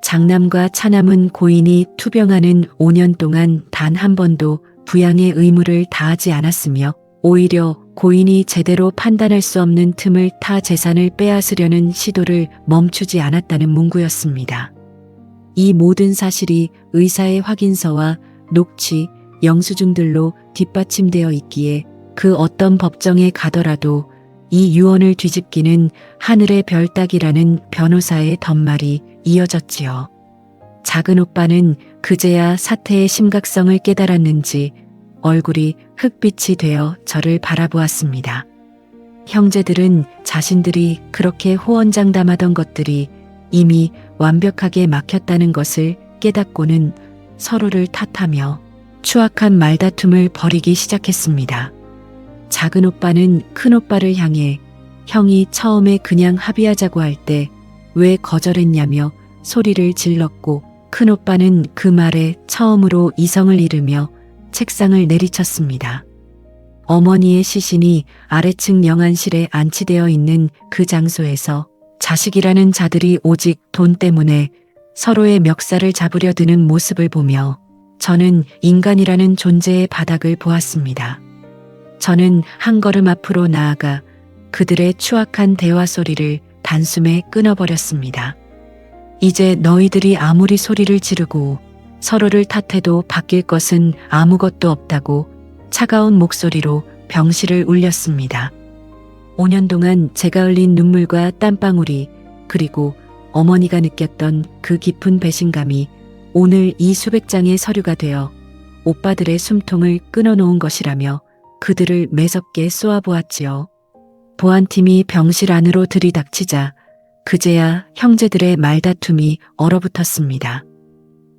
B: 장남과 차남은 고인이 투병하는 5년 동안 단 한 번도 부양의 의무를 다하지 않았으며 오히려 고인이 제대로 판단할 수 없는 틈을 타 재산을 빼앗으려는 시도를 멈추지 않았다는 문구였습니다. 이 모든 사실이 의사의 확인서와 녹취, 영수증들로 뒷받침되어 있기에 그 어떤 법정에 가더라도 이 유언을 뒤집기는 하늘의 별 따기라는 변호사의 덧말이 이어졌지요. 작은 오빠는 그제야 사태의 심각성을 깨달았는지 얼굴이 흑빛이 되어 저를 바라보았습니다. 형제들은 자신들이 그렇게 호언장담하던 것들이 이미 완벽하게 막혔다는 것을 깨닫고는 서로를 탓하며 추악한 말다툼을 벌이기 시작했습니다. 작은 오빠는 큰 오빠를 향해 형이 처음에 그냥 합의하자고 할 때 왜 거절했냐며 소리를 질렀고 큰 오빠는 그 말에 처음으로 이성을 잃으며 책상을 내리쳤습니다. 어머니의 시신이 아래층 영안실에 안치되어 있는 그 장소에서 자식이라는 자들이 오직 돈 때문에 서로의 멱살을 잡으려 드는 모습을 보며 저는 인간이라는 존재의 바닥을 보았습니다. 저는 한 걸음 앞으로 나아가 그들의 추악한 대화 소리를 단숨에 끊어버렸습니다. 이제 너희들이 아무리 소리를 지르고 서로를 탓해도 바뀔 것은 아무것도 없다고 차가운 목소리로 병실을 울렸습니다. 5년 동안 제가 흘린 눈물과 땀방울이 그리고 어머니가 느꼈던 그 깊은 배신감이 오늘 이 수백 장의 서류가 되어 오빠들의 숨통을 끊어놓은 것이라며 그들을 매섭게 쏘아보았지요. 보안팀이 병실 안으로 들이닥치자 그제야 형제들의 말다툼이 얼어붙었습니다.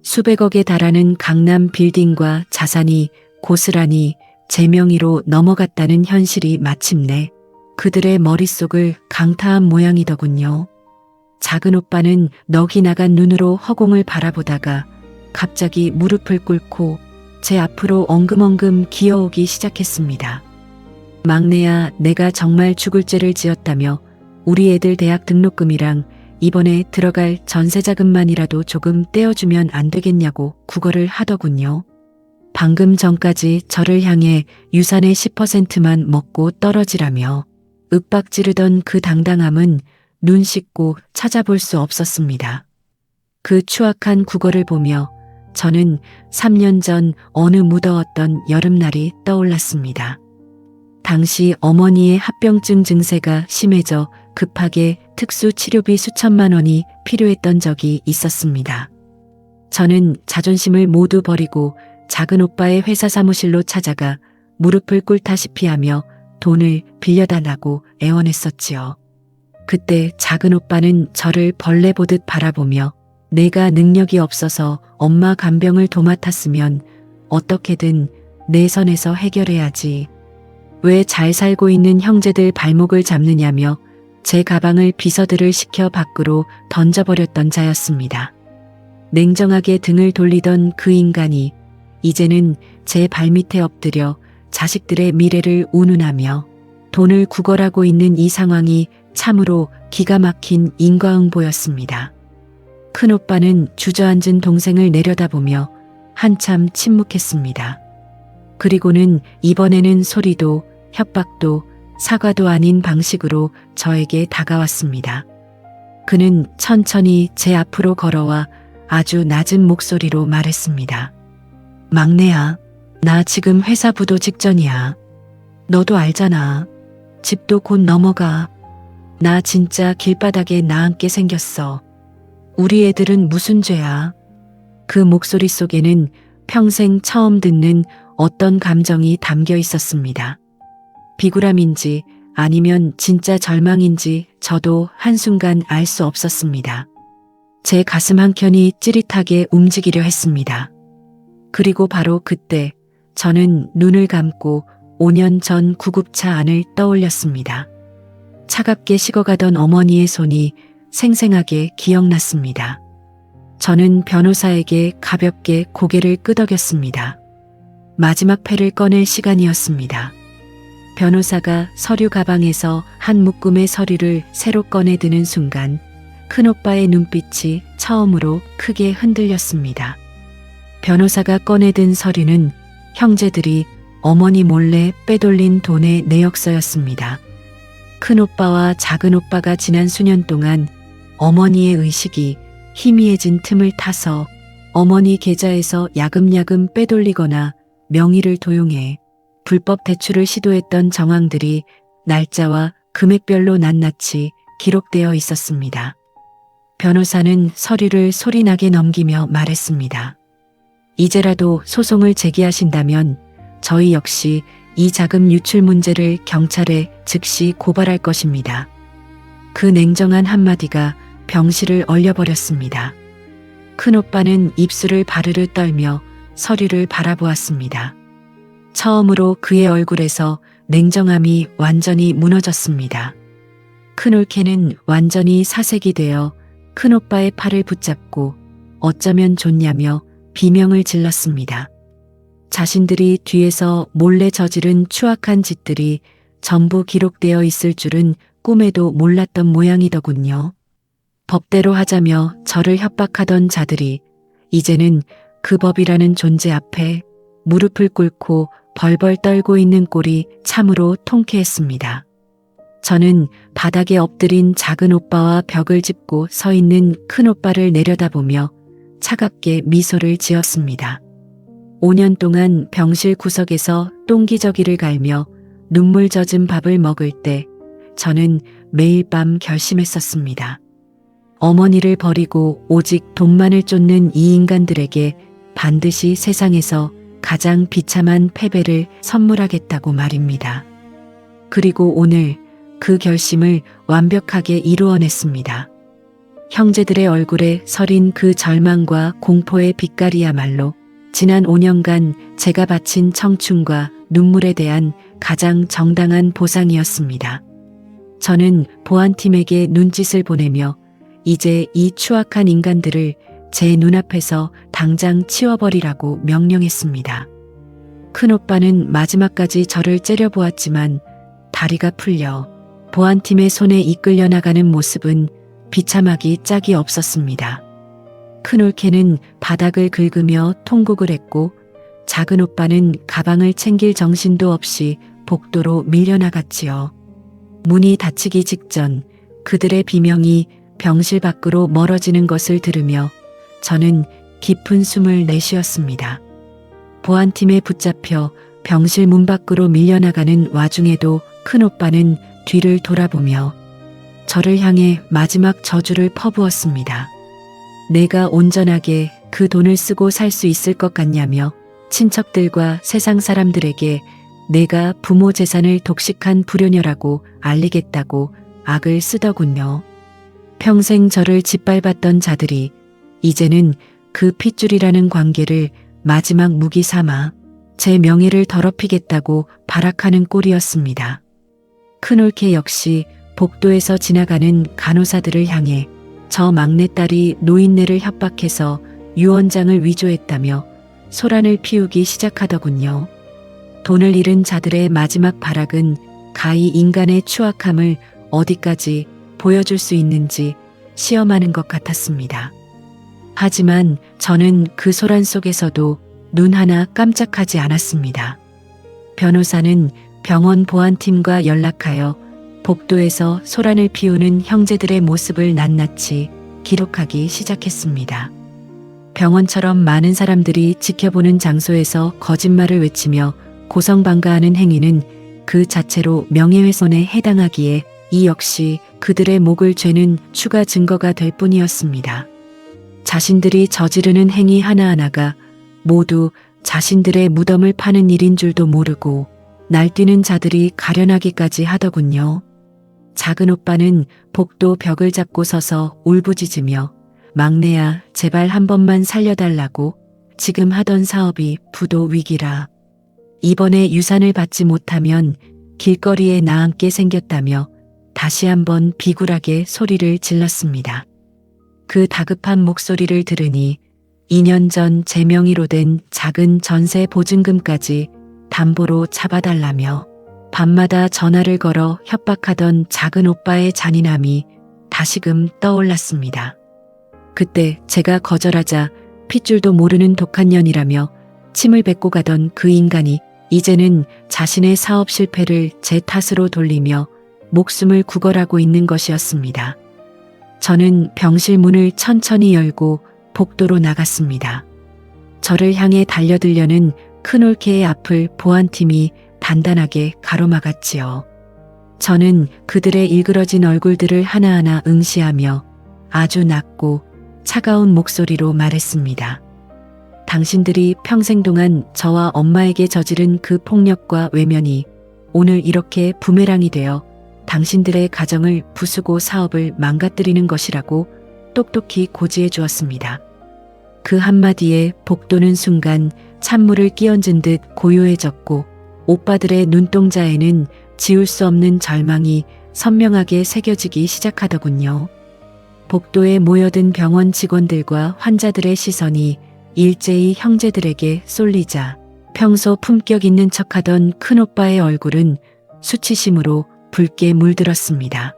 B: 수백억에 달하는 강남 빌딩과 자산이 고스란히 제 명의로 넘어갔다는 현실이 마침내 그들의 머릿속을 강타한 모양이더군요. 작은 오빠는 넋이 나간 눈으로 허공을 바라보다가 갑자기 무릎을 꿇고 제 앞으로 엉금엉금 기어오기 시작했습니다. 막내야, 내가 정말 죽을 죄를 지었다며 우리 애들 대학 등록금이랑 이번에 들어갈 전세자금만이라도 조금 떼어주면 안 되겠냐고 구걸을 하더군요. 방금 전까지 저를 향해 유산의 10%만 먹고 떨어지라며 윽박지르던 그 당당함은 눈 씻고 찾아볼 수 없었습니다. 그 추악한 구걸을 보며 저는 3년 전 어느 무더웠던 여름날이 떠올랐습니다. 당시 어머니의 합병증 증세가 심해져 급하게 특수 치료비 수천만 원이 필요했던 적이 있었습니다. 저는 자존심을 모두 버리고 작은 오빠의 회사 사무실로 찾아가 무릎을 꿇다시피 하며 돈을 빌려달라고 애원했었지요. 그때 작은 오빠는 저를 벌레 보듯 바라보며 내가 능력이 없어서 엄마 간병을 도맡았으면 어떻게든 내 선에서 해결해야지. 왜 잘 살고 있는 형제들 발목을 잡느냐며 제 가방을 비서들을 시켜 밖으로 던져버렸던 자였습니다. 냉정하게 등을 돌리던 그 인간이 이제는 제 발밑에 엎드려 자식들의 미래를 운운하며 돈을 구걸하고 있는 이 상황이 참으로 기가 막힌 인과응보였습니다. 큰오빠는 주저앉은 동생을 내려다보며 한참 침묵했습니다. 그리고는 이번에는 소리도 협박도 사과도 아닌 방식으로 저에게 다가왔습니다. 그는 천천히 제 앞으로 걸어와 아주 낮은 목소리로 말했습니다. 막내야, 나 지금 회사 부도 직전이야. 너도 알잖아. 집도 곧 넘어가. 나 진짜 길바닥에 나앉게 생겼어. 우리 애들은 무슨 죄야? 그 목소리 속에는 평생 처음 듣는 어떤 감정이 담겨 있었습니다. 비굴함인지 아니면 진짜 절망인지 저도 한순간 알 수 없었습니다. 제 가슴 한켠이 찌릿하게 움직이려 했습니다. 그리고 바로 그때 저는 눈을 감고 5년 전 구급차 안을 떠올렸습니다. 차갑게 식어가던 어머니의 손이 생생하게 기억났습니다. 저는 변호사에게 가볍게 고개를 끄덕였습니다. 마지막 패를 꺼낼 시간이었습니다. 변호사가 서류 가방에서 한 묶음의 서류를 새로 꺼내 드는 순간 큰오빠의 눈빛이 처음으로 크게 흔들렸습니다. 변호사가 꺼내든 서류는 형제들이 어머니 몰래 빼돌린 돈의 내역서였습니다. 큰오빠와 작은오빠가 지난 수년 동안 어머니의 의식이 희미해진 틈을 타서 어머니 계좌에서 야금야금 빼돌리거나 명의를 도용해 불법 대출을 시도했던 정황들이 날짜와 금액별로 낱낱이 기록되어 있었습니다. 변호사는 서류를 소리나게 넘기며 말했습니다. 이제라도 소송을 제기하신다면 저희 역시 이 자금 유출 문제를 경찰에 즉시 고발할 것입니다. 그 냉정한 한마디가 병실을 얼려버렸습니다. 큰오빠는 입술을 바르르 떨며 서류를 바라보았습니다. 처음으로 그의 얼굴에서 냉정함이 완전히 무너졌습니다. 큰올케는 완전히 사색이 되어 큰오빠의 팔을 붙잡고 어쩌면 좋냐며 비명을 질렀습니다. 자신들이 뒤에서 몰래 저지른 추악한 짓들이 전부 기록되어 있을 줄은 꿈에도 몰랐던 모양이더군요. 법대로 하자며 저를 협박하던 자들이 이제는 그 법이라는 존재 앞에 무릎을 꿇고 벌벌 떨고 있는 꼴이 참으로 통쾌했습니다. 저는 바닥에 엎드린 작은 오빠와 벽을 짚고 서 있는 큰 오빠를 내려다보며 차갑게 미소를 지었습니다. 5년 동안 병실 구석에서 똥기저귀를 갈며 눈물 젖은 밥을 먹을 때 저는 매일 밤 결심했었습니다. 어머니를 버리고 오직 돈만을 쫓는 이 인간들에게 반드시 세상에서 가장 비참한 패배를 선물하겠다고 말입니다. 그리고 오늘 그 결심을 완벽하게 이루어냈습니다. 형제들의 얼굴에 서린 그 절망과 공포의 빛깔이야말로 지난 5년간 제가 바친 청춘과 눈물에 대한 가장 정당한 보상이었습니다. 저는 보안팀에게 눈짓을 보내며 이제 이 추악한 인간들을 제 눈앞에서 당장 치워버리라고 명령했습니다. 큰오빠는 마지막까지 저를 째려보았지만 다리가 풀려 보안팀의 손에 이끌려 나가는 모습은 비참하기 짝이 없었습니다. 큰올케는 바닥을 긁으며 통곡을 했고 작은 오빠는 가방을 챙길 정신도 없이 복도로 밀려나갔지요. 문이 닫히기 직전 그들의 비명이 병실 밖으로 멀어지는 것을 들으며 저는 깊은 숨을 내쉬었습니다. 보안팀에 붙잡혀 병실 문 밖으로 밀려나가는 와중에도 큰오빠는 뒤를 돌아보며 저를 향해 마지막 저주를 퍼부었습니다. 내가 온전하게 그 돈을 쓰고 살 수 있을 것 같냐며 친척들과 세상 사람들에게 내가 부모 재산을 독식한 불효녀라고 알리겠다고 악을 쓰더군요. 평생 저를 짓밟았던 자들이 이제는 그 핏줄이라는 관계를 마지막 무기 삼아 제 명예를 더럽히겠다고 발악하는 꼴이었습니다. 큰올케 역시 복도에서 지나가는 간호사들을 향해 저 막내딸이 노인네를 협박해서 유언장을 위조했다며 소란을 피우기 시작하더군요. 돈을 잃은 자들의 마지막 발악은 가히 인간의 추악함을 어디까지 보여줄 수 있는지 시험하는 것 같았습니다. 하지만 저는 그 소란 속에서도 눈 하나 깜짝하지 않았습니다. 변호사는 병원 보안팀과 연락하여 복도에서 소란을 피우는 형제들의 모습을 낱낱이 기록하기 시작했습니다. 병원처럼 많은 사람들이 지켜보는 장소에서 거짓말을 외치며 고성방가하는 행위는 그 자체로 명예훼손에 해당하기에 이 역시 그들의 목을 죄는 추가 증거가 될 뿐이었습니다. 자신들이 저지르는 행위 하나하나가 모두 자신들의 무덤을 파는 일인 줄도 모르고 날뛰는 자들이 가련하기까지 하더군요. 작은 오빠는 복도 벽을 잡고 서서 울부짖으며 막내야 제발 한 번만 살려달라고 지금 하던 사업이 부도 위기라. 이번에 유산을 받지 못하면 길거리에 나앉게 생겼다며 다시 한번 비굴하게 소리를 질렀습니다. 그 다급한 목소리를 들으니 2년 전 제 명의로 된 작은 전세 보증금까지 담보로 잡아달라며 밤마다 전화를 걸어 협박하던 작은 오빠의 잔인함이 다시금 떠올랐습니다. 그때 제가 거절하자 핏줄도 모르는 독한 년이라며 침을 뱉고 가던 그 인간이 이제는 자신의 사업 실패를 제 탓으로 돌리며 목숨을 구걸하고 있는 것이었습니다. 저는 병실 문을 천천히 열고 복도로 나갔습니다. 저를 향해 달려들려는 큰올케의 앞을 보안팀이 단단하게 가로막았지요. 저는 그들의 일그러진 얼굴들을 하나하나 응시하며 아주 낮고 차가운 목소리로 말했습니다. 당신들이 평생 동안 저와 엄마에게 저지른 그 폭력과 외면이 오늘 이렇게 부메랑이 되어 당신들의 가정을 부수고 사업을 망가뜨리는 것이라고 똑똑히 고지해 주었습니다. 그 한마디에 복도는 순간 찬물을 끼얹은 듯 고요해졌고 오빠들의 눈동자에는 지울 수 없는 절망이 선명하게 새겨지기 시작하더군요. 복도에 모여든 병원 직원들과 환자들의 시선이 일제히 형제들에게 쏠리자 평소 품격 있는 척하던 큰오빠의 얼굴은 수치심으로 붉게 물들었습니다.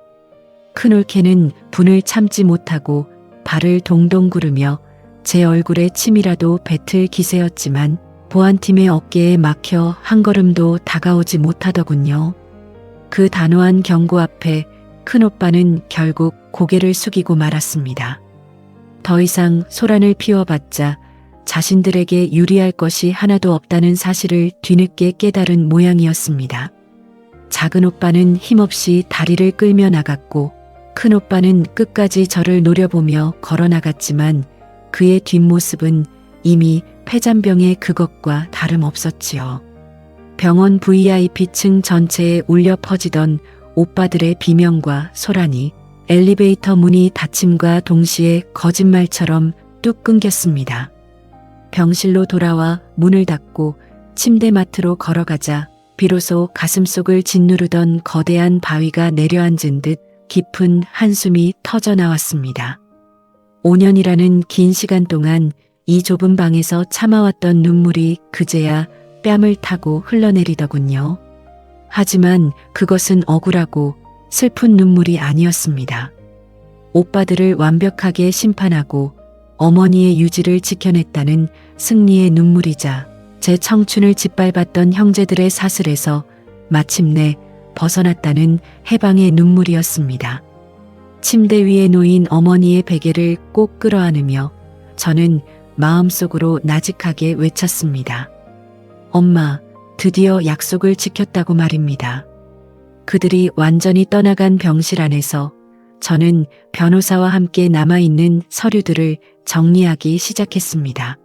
B: 큰올케는 분을 참지 못하고 발을 동동 구르며 제 얼굴에 침이라도 뱉을 기세였지만 보안팀의 어깨에 막혀 한 걸음도 다가오지 못하더군요. 그 단호한 경고 앞에 큰오빠는 결국 고개를 숙이고 말았습니다. 더 이상 소란을 피워봤자 자신들에게 유리할 것이 하나도 없다는 사실을 뒤늦게 깨달은 모양이었습니다. 작은 오빠는 힘없이 다리를 끌며 나갔고 큰 오빠는 끝까지 저를 노려보며 걸어 나갔지만 그의 뒷모습은 이미 폐잔병의 그것과 다름없었지요. 병원 VIP층 전체에 울려 퍼지던 오빠들의 비명과 소란이 엘리베이터 문이 닫힘과 동시에 거짓말처럼 뚝 끊겼습니다. 병실로 돌아와 문을 닫고 침대맡으로 걸어가자 비로소 가슴속을 짓누르던 거대한 바위가 내려앉은 듯 깊은 한숨이 터져 나왔습니다. 5년이라는 긴 시간 동안 이 좁은 방에서 참아왔던 눈물이 그제야 뺨을 타고 흘러내리더군요. 하지만 그것은 억울하고 슬픈 눈물이 아니었습니다. 오빠들을 완벽하게 심판하고 어머니의 유지를 지켜냈다는 승리의 눈물이자 제 청춘을 짓밟았던 형제들의 사슬에서 마침내 벗어났다는 해방의 눈물이었습니다. 침대 위에 놓인 어머니의 베개를 꼭 끌어안으며 저는 마음속으로 나직하게 외쳤습니다. 엄마, 드디어 약속을 지켰다고 말입니다. 그들이 완전히 떠나간 병실 안에서 저는 변호사와 함께 남아있는 서류들을 정리하기 시작했습니다.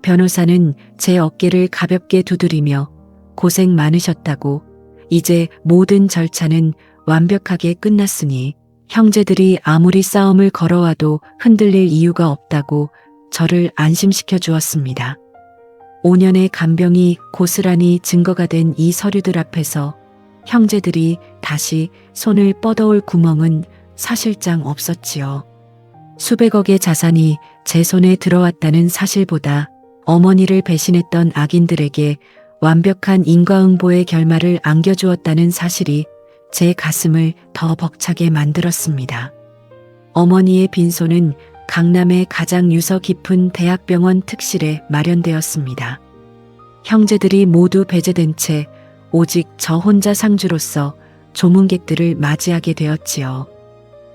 B: 변호사는 제 어깨를 가볍게 두드리며 고생 많으셨다고 이제 모든 절차는 완벽하게 끝났으니 형제들이 아무리 싸움을 걸어와도 흔들릴 이유가 없다고 저를 안심시켜 주었습니다. 5년의 간병이 고스란히 증거가 된 이 서류들 앞에서 형제들이 다시 손을 뻗어올 구멍은 사실상 없었지요. 수백억의 자산이 제 손에 들어왔다는 사실보다 어머니를 배신했던 악인들에게 완벽한 인과응보의 결말을 안겨주었다는 사실이 제 가슴을 더 벅차게 만들었습니다. 어머니의 빈소는 강남의 가장 유서 깊은 대학병원 특실에 마련되었습니다. 형제들이 모두 배제된 채 오직 저 혼자 상주로서 조문객들을 맞이하게 되었지요.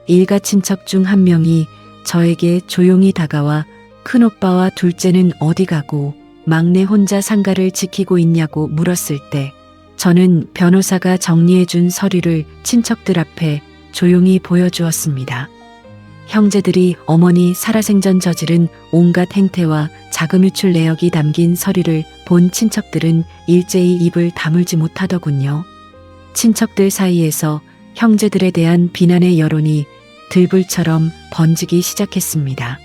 B: 일가 친척 중 한 명이 저에게 조용히 다가와 큰오빠와 둘째는 어디 가고 막내 혼자 상가를 지키고 있냐고 물었을 때 저는 변호사가 정리해준 서류를 친척들 앞에 조용히 보여주었습니다. 형제들이 어머니 살아생전 저지른 온갖 행태와 자금 유출 내역이 담긴 서류를 본 친척들은 일제히 입을 다물지 못하더군요. 친척들 사이에서 형제들에 대한 비난의 여론이 들불처럼 번지기 시작했습니다.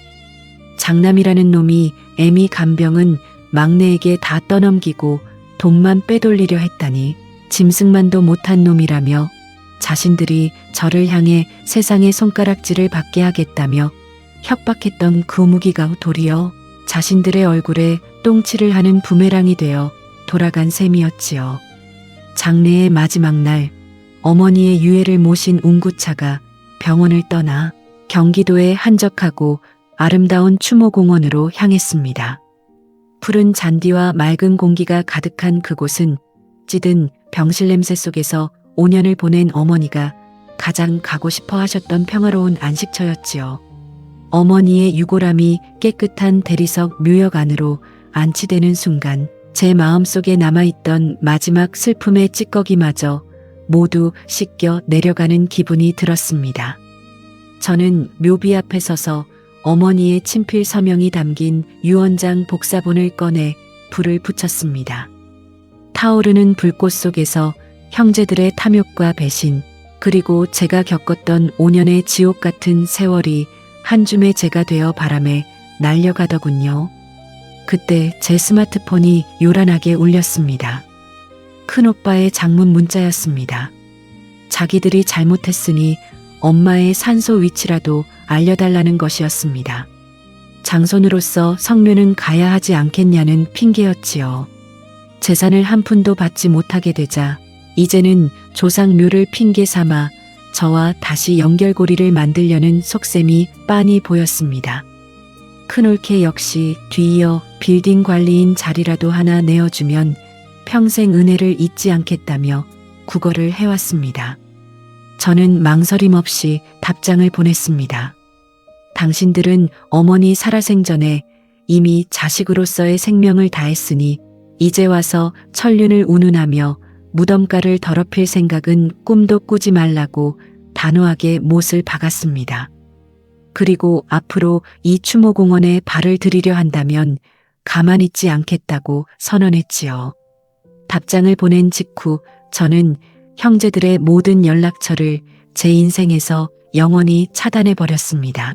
B: 장남이라는 놈이 애미 간병은 막내에게 다 떠넘기고 돈만 빼돌리려 했다니 짐승만도 못한 놈이라며 자신들이 저를 향해 세상의 손가락질을 받게 하겠다며 협박했던 그 무기가 도리어 자신들의 얼굴에 똥칠을 하는 부메랑이 되어 돌아간 셈이었지요. 장례의 마지막 날 어머니의 유해를 모신 운구차가 병원을 떠나 경기도의 한적하고 아름다운 추모공원으로 향했습니다. 푸른 잔디와 맑은 공기가 가득한 그곳은 찌든 병실 냄새 속에서 5년을 보낸 어머니가 가장 가고 싶어 하셨던 평화로운 안식처였지요. 어머니의 유골함이 깨끗한 대리석 묘역 안으로 안치되는 순간 제 마음속에 남아있던 마지막 슬픔의 찌꺼기마저 모두 씻겨 내려가는 기분이 들었습니다. 저는 묘비 앞에 서서 어머니의 친필 서명이 담긴 유언장 복사본을 꺼내 불을 붙였습니다. 타오르는 불꽃 속에서 형제들의 탐욕과 배신, 그리고 제가 겪었던 5년의 지옥 같은 세월이 한 줌의 재가 되어 바람에 날려가더군요. 그때 제 스마트폰이 요란하게 울렸습니다. 큰오빠의 장문 문자였습니다. 자기들이 잘못했으니 엄마의 산소 위치라도 알려달라는 것이었습니다. 장손으로서 성묘는 가야 하지 않겠냐는 핑계였지요. 재산을 한 푼도 받지 못하게 되자 이제는 조상묘를 핑계 삼아 저와 다시 연결고리를 만들려는 속셈이 빤히 보였습니다. 큰올케 역시 뒤이어 빌딩 관리인 자리라도 하나 내어주면 평생 은혜를 잊지 않겠다며 구걸을 해왔습니다. 저는 망설임 없이 답장을 보냈습니다. 당신들은 어머니 살아생전에 이미 자식으로서의 생명을 다했으니 이제 와서 천륜을 운운하며 무덤가를 더럽힐 생각은 꿈도 꾸지 말라고 단호하게 못을 박았습니다. 그리고 앞으로 이 추모공원에 발을 들이려 한다면 가만히 있지 않겠다고 선언했지요. 답장을 보낸 직후 저는 형제들의 모든 연락처를 제 인생에서 영원히 차단해 버렸습니다.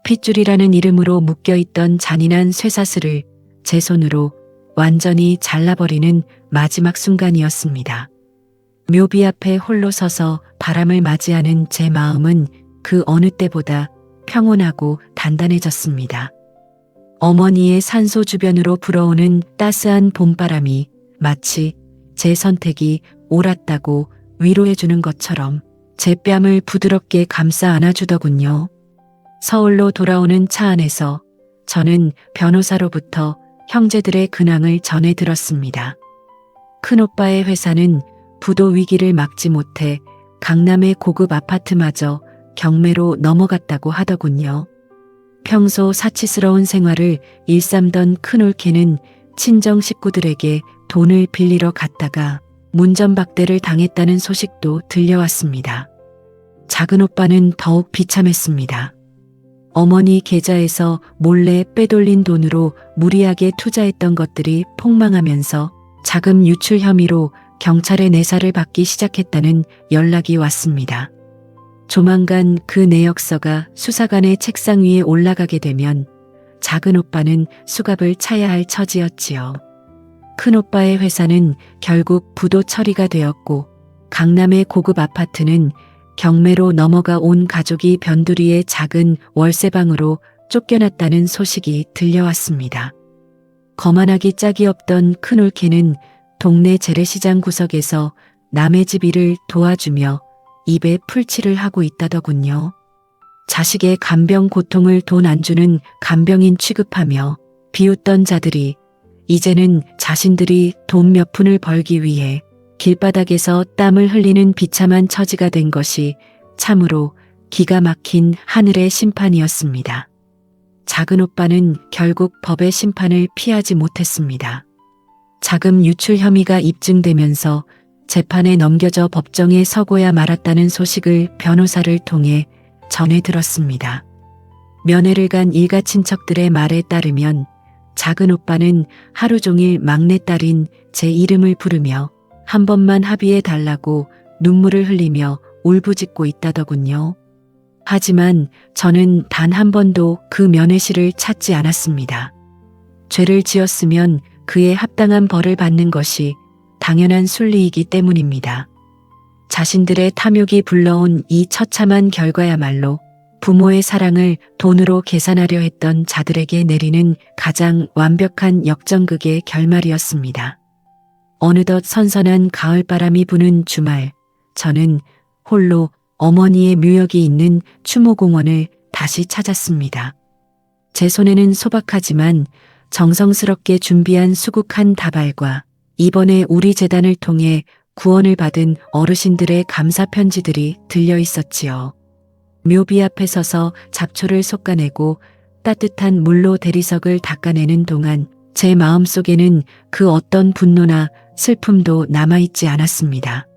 B: 핏줄이라는 이름으로 묶여있던 잔인한 쇠사슬을 제 손으로 완전히 잘라버리는 마지막 순간이었습니다. 묘비 앞에 홀로 서서 바람을 맞이하는 제 마음은 그 어느 때보다 평온하고 단단해졌습니다. 어머니의 산소 주변으로 불어오는 따스한 봄바람이 마치 제 선택이 옳았다고 위로해주는 것처럼 제 뺨을 부드럽게 감싸 안아주더군요. 서울로 돌아오는 차 안에서 저는 변호사로부터 형제들의 근황을 전해 들었습니다. 큰오빠의 회사는 부도 위기를 막지 못해 강남의 고급 아파트마저 경매로 넘어갔다고 하더군요. 평소 사치스러운 생활을 일삼던 큰올케는 친정 식구들에게 돈을 빌리러 갔다가 문전박대를 당했다는 소식도 들려왔습니다. 작은 오빠는 더욱 비참했습니다. 어머니 계좌에서 몰래 빼돌린 돈으로 무리하게 투자했던 것들이 폭망하면서 자금 유출 혐의로 경찰에 내사를 받기 시작했다는 연락이 왔습니다. 조만간 그 내역서가 수사관의 책상 위에 올라가게 되면 작은 오빠는 수갑을 차야 할 처지였지요. 큰 오빠의 회사는 결국 부도 처리가 되었고 강남의 고급 아파트는 경매로 넘어가 온 가족이 변두리의 작은 월세방으로 쫓겨났다는 소식이 들려왔습니다. 거만하기 짝이 없던 큰올케는 동네 재래시장 구석에서 남의 집 일을 도와주며 입에 풀칠을 하고 있다더군요. 자식의 간병 고통을 돈 안 주는 간병인 취급하며 비웃던 자들이 이제는 자신들이 돈 몇 푼을 벌기 위해 길바닥에서 땀을 흘리는 비참한 처지가 된 것이 참으로 기가 막힌 하늘의 심판이었습니다. 작은 오빠는 결국 법의 심판을 피하지 못했습니다. 자금 유출 혐의가 입증되면서 재판에 넘겨져 법정에 서고야 말았다는 소식을 변호사를 통해 전해 들었습니다. 면회를 간 일가 친척들의 말에 따르면 작은 오빠는 하루 종일 막내딸인 제 이름을 부르며 한 번만 합의해 달라고 눈물을 흘리며 울부짖고 있다더군요. 하지만 저는 단 한 번도 그 면회실을 찾지 않았습니다. 죄를 지었으면 그에 합당한 벌을 받는 것이 당연한 순리이기 때문입니다. 자신들의 탐욕이 불러온 이 처참한 결과야말로 부모의 사랑을 돈으로 계산하려 했던 자들에게 내리는 가장 완벽한 역전극의 결말이었습니다. 어느덧 선선한 가을바람이 부는 주말, 저는 홀로 어머니의 묘역이 있는 추모공원을 다시 찾았습니다. 제 손에는 소박하지만 정성스럽게 준비한 수국한 다발과 이번에 우리 재단을 통해 구원을 받은 어르신들의 감사 편지들이 들려 있었지요. 묘비 앞에 서서 잡초를 솎아내고 따뜻한 물로 대리석을 닦아내는 동안 제 마음속에는 그 어떤 분노나 슬픔도 남아있지 않았습니다.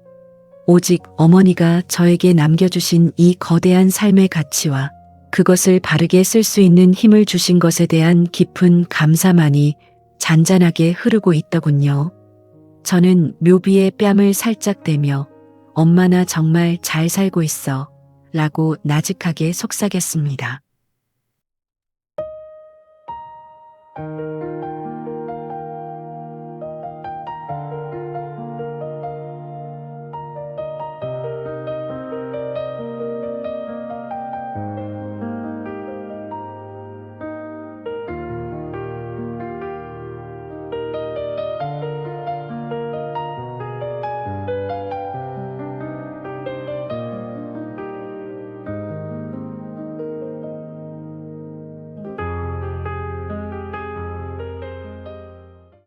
B: 오직 어머니가 저에게 남겨주신 이 거대한 삶의 가치와 그것을 바르게 쓸 수 있는 힘을 주신 것에 대한 깊은 감사만이 잔잔하게 흐르고 있더군요. 저는 묘비의 뺨을 살짝 대며 엄마 나 정말 잘 살고 있어 라고 나직하게 속삭였습니다.